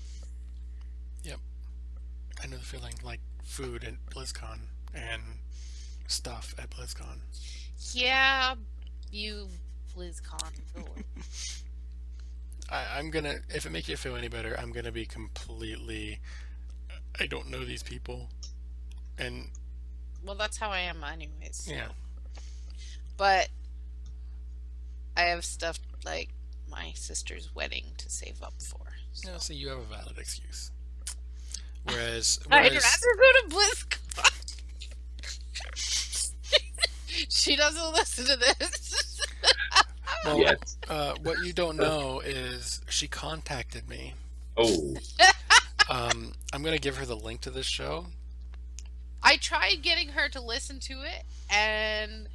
I know the feeling, like food at BlizzCon and stuff at BlizzCon. Yeah, you BlizzCon. I'm gonna, if it makes you feel any better, I'm gonna be completely, I don't know these people, and Well, that's how I am anyways. Yeah. But I have stuff like my sister's wedding to save up for. So. Yeah, so you have a valid excuse. Whereas I'd rather go to BlizzCon. She doesn't listen to this. well, Yet. What you don't know is she contacted me. Oh, I'm gonna give her the link to this show. I tried getting her to listen to it, and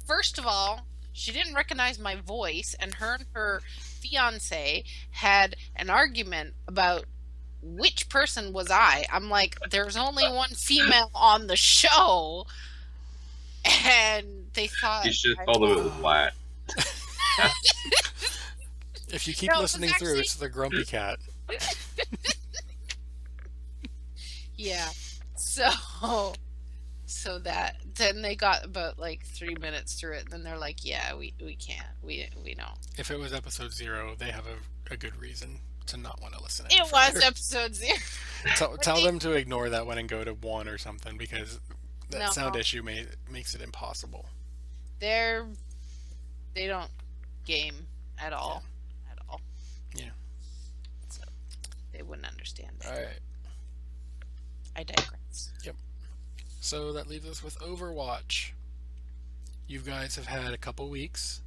first of all, she didn't recognize my voice, and her fiance had an argument about which person was I. I'm like, there's only one female on the show, and they thought you should have told them it was Vlad. If you keep No, it was listening through, actually- it's the grumpy cat. Yeah. So that then they got about like 3 minutes through it, and then they're like, yeah, we can't. We don't. If it was episode 0, they have a good reason to not want to listen. Any It was further. episode 0. Tell them to ignore that one and go to 1 or something, because that No. sound issue makes it impossible. They don't game at all. At all. Yeah. So they wouldn't understand it. All right. I digress. So that leaves us with Overwatch. You guys have had a couple weeks.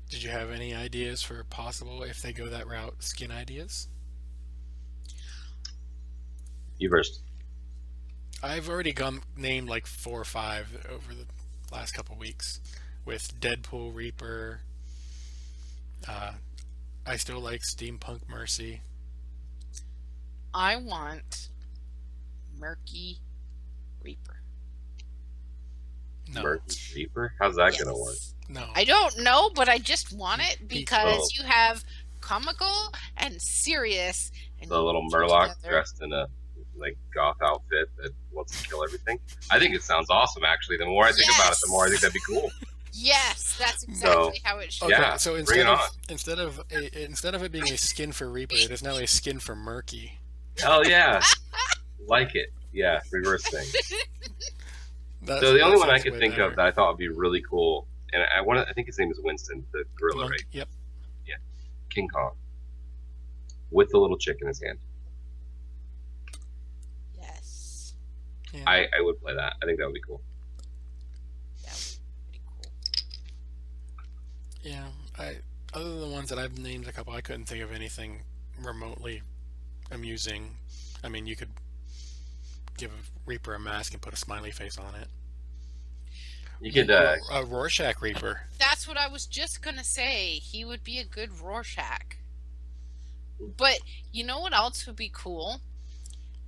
Did you have any ideas for possible, if they go that route, skin ideas? You first. I've already named like 4 or 5 over the last couple weeks with Deadpool Reaper. I still like Steampunk Mercy. I want Murky Reaper. No, Murky Reaper? How's that Yes. gonna work? no. I don't know, but I just want it because Oh. you have comical and serious. And The little you put Murloc together- dressed in a like goth outfit that wants to kill everything. I think it sounds awesome. Actually, the more I think about it, the more I think that'd be cool. Yes, that's exactly how it should. Okay, Yeah, so bring it instead of it being a skin for Reaper, it is now a skin for Murky. Hell yeah, like it. Yeah, reverse thing. That- So the only that one I sounds could way think better. of that I thought would be really cool, and I think his name is Winston, the gorilla, Monk- right? Yep. King Kong, with the little chick in his hand. Yes, Yeah. I would play that. I think that would be cool. that would be pretty cool. Yeah, other than the ones that I've named a couple, I couldn't think of anything remotely amusing. I mean, you could give Reaper a mask and put a smiley face on it. You could A Rorschach Reaper. That's what I was just gonna say. He would be a good Rorschach. But you know what else would be cool?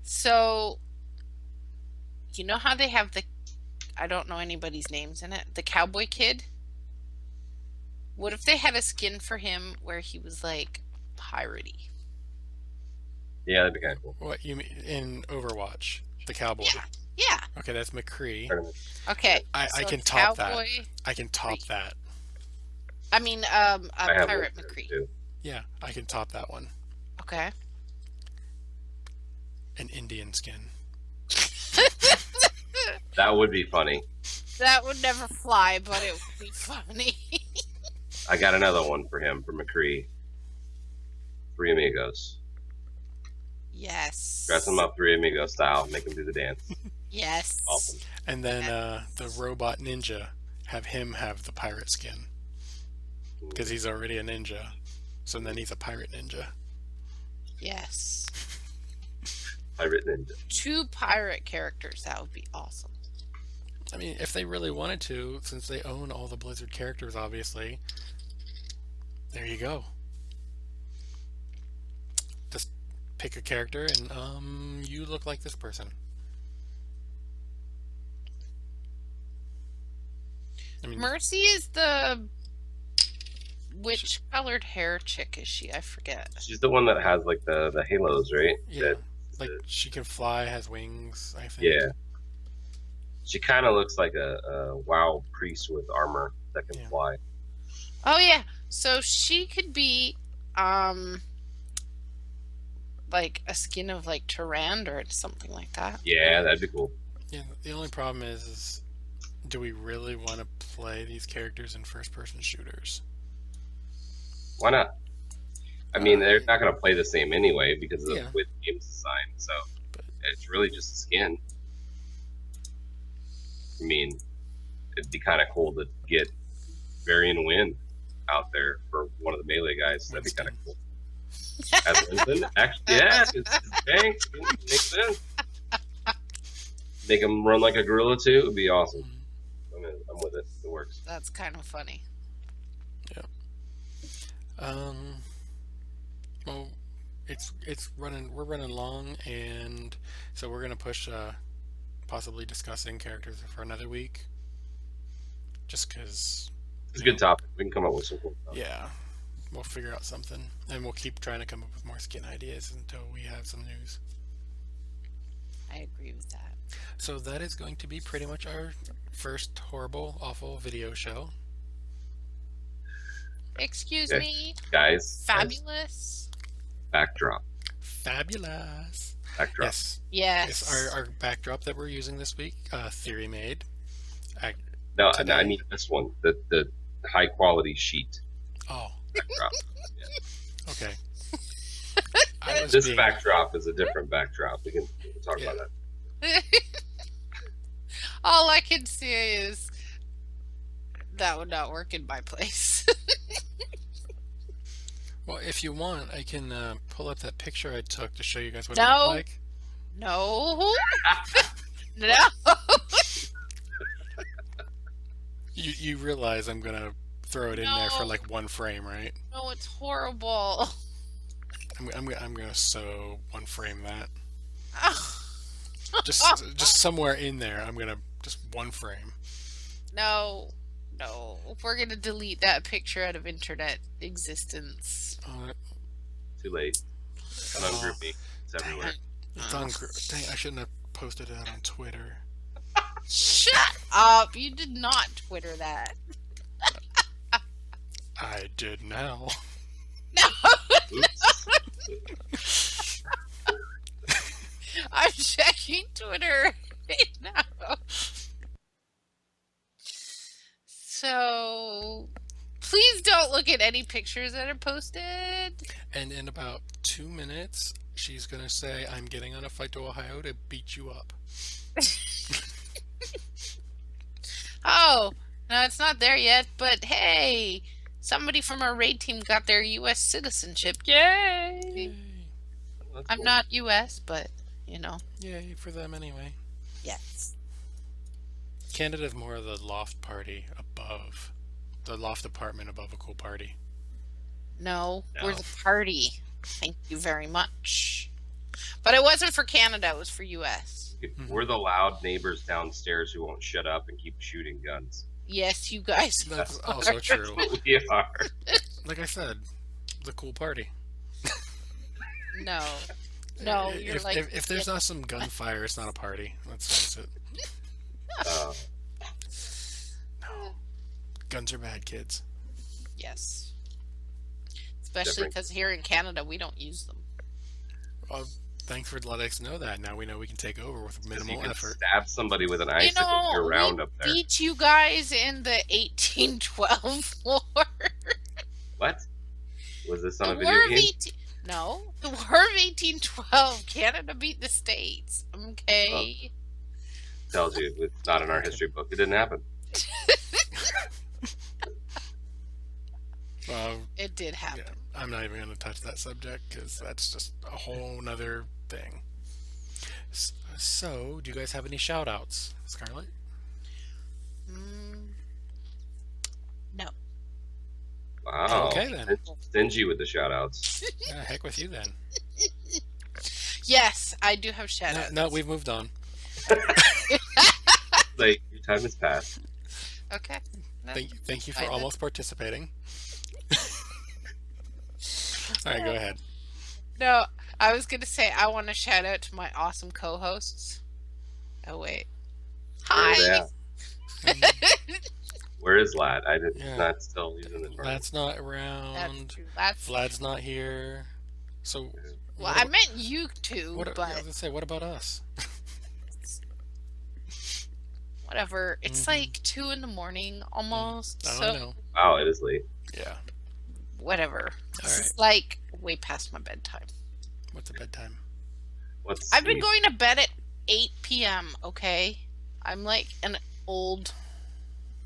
So, you know how they have I don't know anybody's names in it, the cowboy kid? What if they had a skin for him where he was like piratey? yeah, that'd be kind of cool. What you mean in Overwatch? The cowboy. Yeah. Okay, that's McCree. Okay. I so can top that. cowboy, I can top that. I mean, I have pirate one McCree. too. Yeah, I can top that one. Okay. An Indian skin. That would be funny. That would never fly, but it would be funny. I got another one for him, for McCree. 3 Amigos. Yes. Dress him up 3 Amigos style, make him do the dance. Yes. Awesome. And then the robot ninja, have him have the pirate skin. Because he's already a ninja. So then he's a pirate ninja. Yes. Pirate Ninja. 2 pirate characters. That would be awesome. I mean, if they really wanted to, since they own all the Blizzard characters, obviously, there you go. Just pick a character and, you look like this person. I mean, Mercy is the... Which colored hair chick is she? I forget. She's the one that has like the halos, right? yeah, That- like she can fly, has wings, I think. yeah. She kind of looks like a WoW priest with armor that can Yeah. fly. Oh, yeah. So she could be... like a skin of like Tyrande or something like that. Yeah, that'd be cool. Yeah, the only problem is do we really want to play these characters in first-person shooters? Why not? I mean, they're not going to play the same anyway because of Yeah. the way the game's designed. So But- it's really just a skin. I mean, it'd be kind of cool to get Varian Wind out there for one of the melee guys. That'd be kind of cool. As Winston, actually, yeah, it's tanks. Makes sense. Make him run like a gorilla too. It'd be awesome. I'm with it. It works. That's kind of funny. Well, it's running. We're running long, and so we're gonna push possibly discussing characters for another week. Just because. It's a good topic. We can come up with some cool stuff. Yeah, we'll figure out something, and we'll keep trying to come up with more skin ideas until we have some news. I agree with that. So that is going to be pretty much our first horrible, awful video show. Excuse Okay. me. Guys, Fabulous. backdrop. Fabulous. Backdrop. Yes. Yes. Yes, our backdrop that we're using this week, Theory made. No, Today. I mean this one. The high quality sheet Oh, backdrop. okay. I was This being- backdrop is a different backdrop. We can talk Yeah. about that. All I can say is that would not work in my place. Well, if you want, I can pull up that picture I took to show you guys what it No. looked like. No. No. You realize I'm gonna throw it in there for No. like one frame, right? No, it's horrible. I'm gonna sew one frame that. Ugh. Just somewhere in there. I'm gonna just one frame. No. No. We're going to delete that picture out of internet existence. Too late. It's on GroupMe. It's everywhere. It's on. Dang, I shouldn't have posted it on Twitter. Shut up. You did not Twitter that. I did now. No. Oops. I'm checking Twitter right now. So, please don't look at any pictures that are posted. And in about 2 minutes, she's gonna say, "I'm getting on a flight to Ohio to beat you up." Oh, no, it's not there yet, but hey, somebody from our raid team got their U.S. citizenship. Yay! Yay! That's I'm cool. not U.S., but, you know, Yay for them anyway. yes. Canada's more of the loft party above, the loft apartment above a cool party. No, we're No. the party. Thank you very much. But it wasn't for Canada, it was for U.S. We're the loud neighbors downstairs who won't shut up and keep shooting guns. Yes, you guys. That's are. also true. That's what we are. Like I said, the cool party. No. No, you're if, like. if there's not some gunfire, it's not a party. Let's face it. Uh, No, guns are bad, kids. Yes. Especially Different. because here in Canada, we don't use them. Well, thanks for letting us know that. Now we know we can take over with 'cause you minimal can effort. stab somebody with an You icicle know, year round we up there. beat you guys in the 1812 war. What? Was this on The a video War of game? 18... No, the War of 1812. Canada beat the States. Okay. Tells you it's not in our history book. It didn't happen. Well, It did happen. yeah, I'm not even going to touch that subject because that's just a whole nother thing. So, do you guys have any shout outs, Scarlett? No. Wow. Okay, then. Stingy with the shout outs. Yeah, heck with you then. Yes, I do have shadows. No, we've moved on. Like, your time has passed. Okay. No. Thank you for I did. almost participating. All right, go ahead. No, I was going to say I want to shout out to my awesome co-hosts. Oh, wait. Where are they Hi. at? Where is Lad? I did Yeah. not still using the tournament. That's not That's around. true. That's Vlad's not here. So, Well, what I about, meant you two, what? I was but gonna say, what about us? whatever. It's like 2 in the morning almost. Oh, So I know. Wow, it is late. Yeah. whatever. All This right. is like way past my bedtime. What's the bedtime? I've been going to bed at 8 p.m., okay? I'm like an old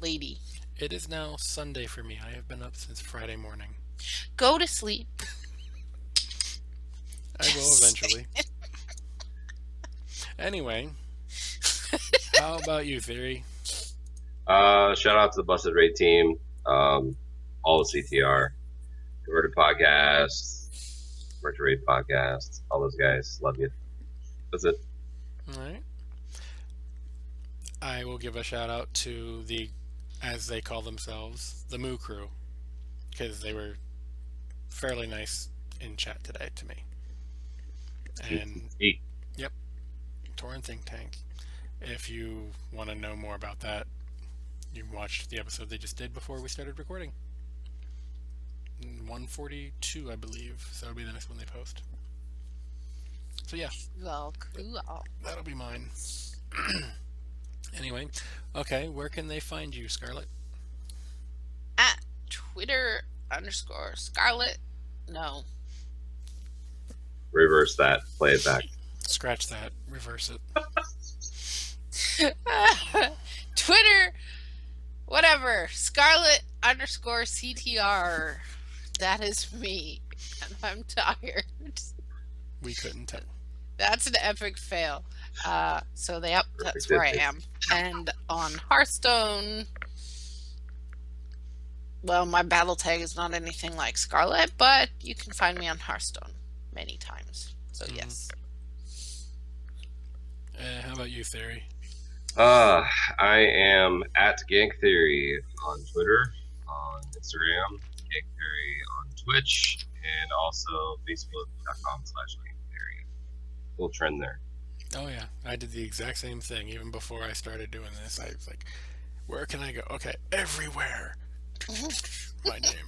lady. It is now Sunday for me. I have been up since Friday morning. Go to sleep. I will eventually. Anyway, how about you, Theory? Shout out to the Busted Raid team, all the CTR, Converted Podcast, Merch Raid Podcast, all those guys. Love you. That's it. All right. I will give a shout out to the, as they call themselves, the Moo Crew, because they were fairly nice in chat today to me. And Eat. yep, Torrent Think Tank. If you want to know more about that, you watched the episode they just did before we started recording. 142, I believe. So that'll be the next one they post. So yeah, Cool. that'll be mine. Anyway, okay, where can they find you, Scarlett? At Twitter_Scarlet. No. Reverse that. Play it back. Scratch that. Reverse it. Twitter, whatever. Scarlet_CTR. That is me. And I'm tired. We couldn't tell. That's an epic fail. So that's Perfect where I epic. am. And on Hearthstone, well, my battle tag is not anything like Scarlet, but you can find me on Hearthstone many times. So yes. How about you, Theory? I am at Gank Theory on Twitter, on Instagram, Gank Theory on Twitch, and also Facebook.com/GankTheory. Cool trend there. Oh yeah, I did the exact same thing. Even before I started doing this, I was like, where can I go? Okay, everywhere. My name.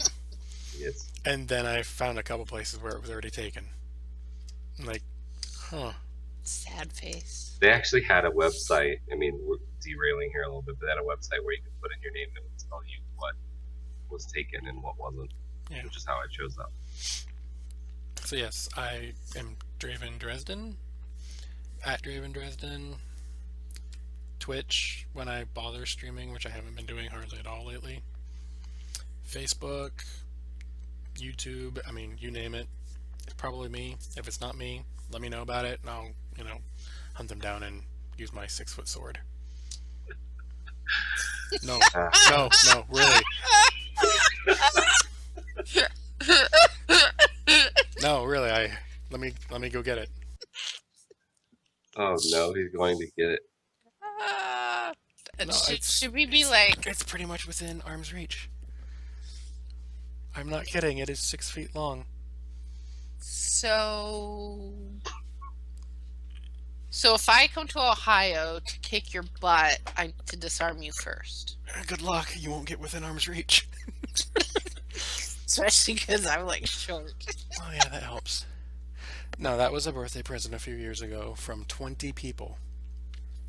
Yes. And then I found a couple places where it was already taken. I'm like, huh. Sad face. They actually had a website. I mean, we're derailing here a little bit, but they had a website where you could put in your name and it would tell you what was taken and what wasn't, Yeah. which is how I chose that. So yes, I am Draven Dresden. At Draven Dresden. Twitch when I bother streaming, which I haven't been doing hardly at all lately. Facebook, YouTube, I mean, you name it. It's probably me. If it's not me, let me know about it, and I'll, hunt them down and use my 6-foot sword. No, really. No, really. Let me go get it. Oh no, he's going to get it. No, Should we be like, It's pretty much within arm's reach. I'm not kidding. It is 6 feet long. so if I come to Ohio to kick your butt, I need to disarm you first. Good luck. You won't get within arm's reach. Especially because I'm like short. Oh yeah, that helps. No, that was a birthday present a few years ago from 20 people.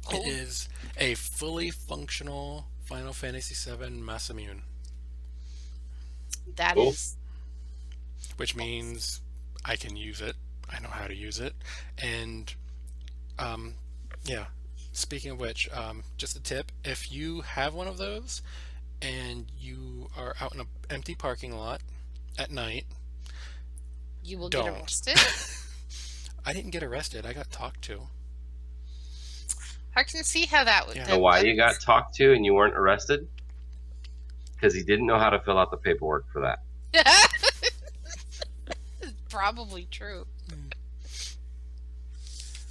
Cool. It is a fully functional Final Fantasy VII Mass Immune, That Cool. is which means I can use it. I know how to use it. And, yeah, speaking of which, just a tip, if you have one of those and you are out in an empty parking lot at night, you will don't. get arrested. I didn't get arrested. I got talked to. I can see how that would. Yeah. Know why you got talked to and you weren't arrested? Because he didn't know how to fill out the paperwork for that. Probably true.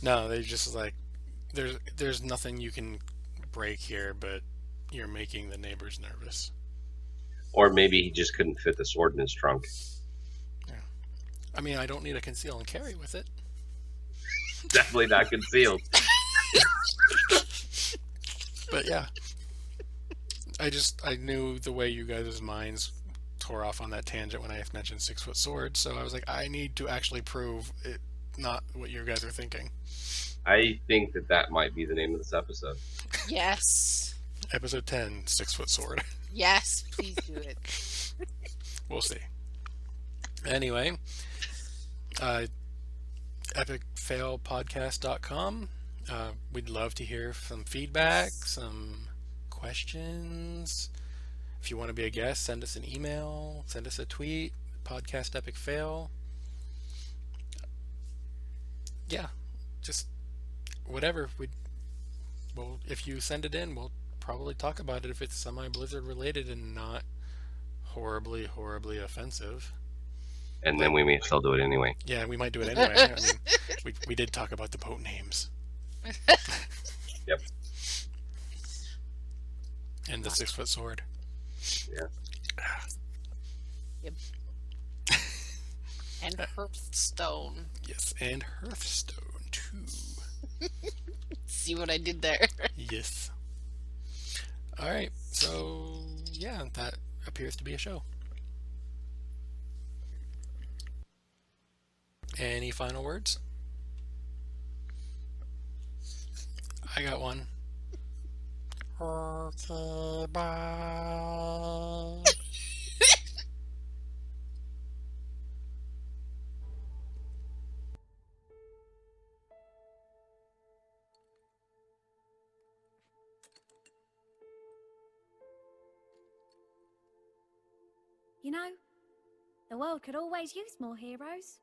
No, they just like, there's nothing you can break here, but you're making the neighbors nervous. Or maybe he just couldn't fit the sword in his trunk. I mean, I don't need a conceal and carry with it. Definitely not concealed. But yeah, I knew the way you guys' minds tore off on that tangent when I mentioned 6-foot sword. So I was like, I need to actually prove it, not what you guys are thinking. I think that might be the name of this episode. Yes. Episode 10, 6-foot sword. Yes, please do it. We'll see. Anyway, epicfailpodcast.com. We'd love to hear some feedback, some questions. If you want to be a guest, send us an email, send us a tweet, podcast Epic Fail. Yeah, just whatever. Well, if you send it in, we'll probably talk about it if it's semi-Blizzard related and not horribly offensive. And then we may still do it anyway. Yeah, we might do it anyway. I mean, we did talk about the boat names. Yep. And the 6-foot sword. Yeah. Yep. And hearthstone. Yes, and hearthstone too. See what I did there? Yes. All right. So yeah, that appears to be a show. Any final words? I got one. Okay, bye. You know, the world could always use more heroes.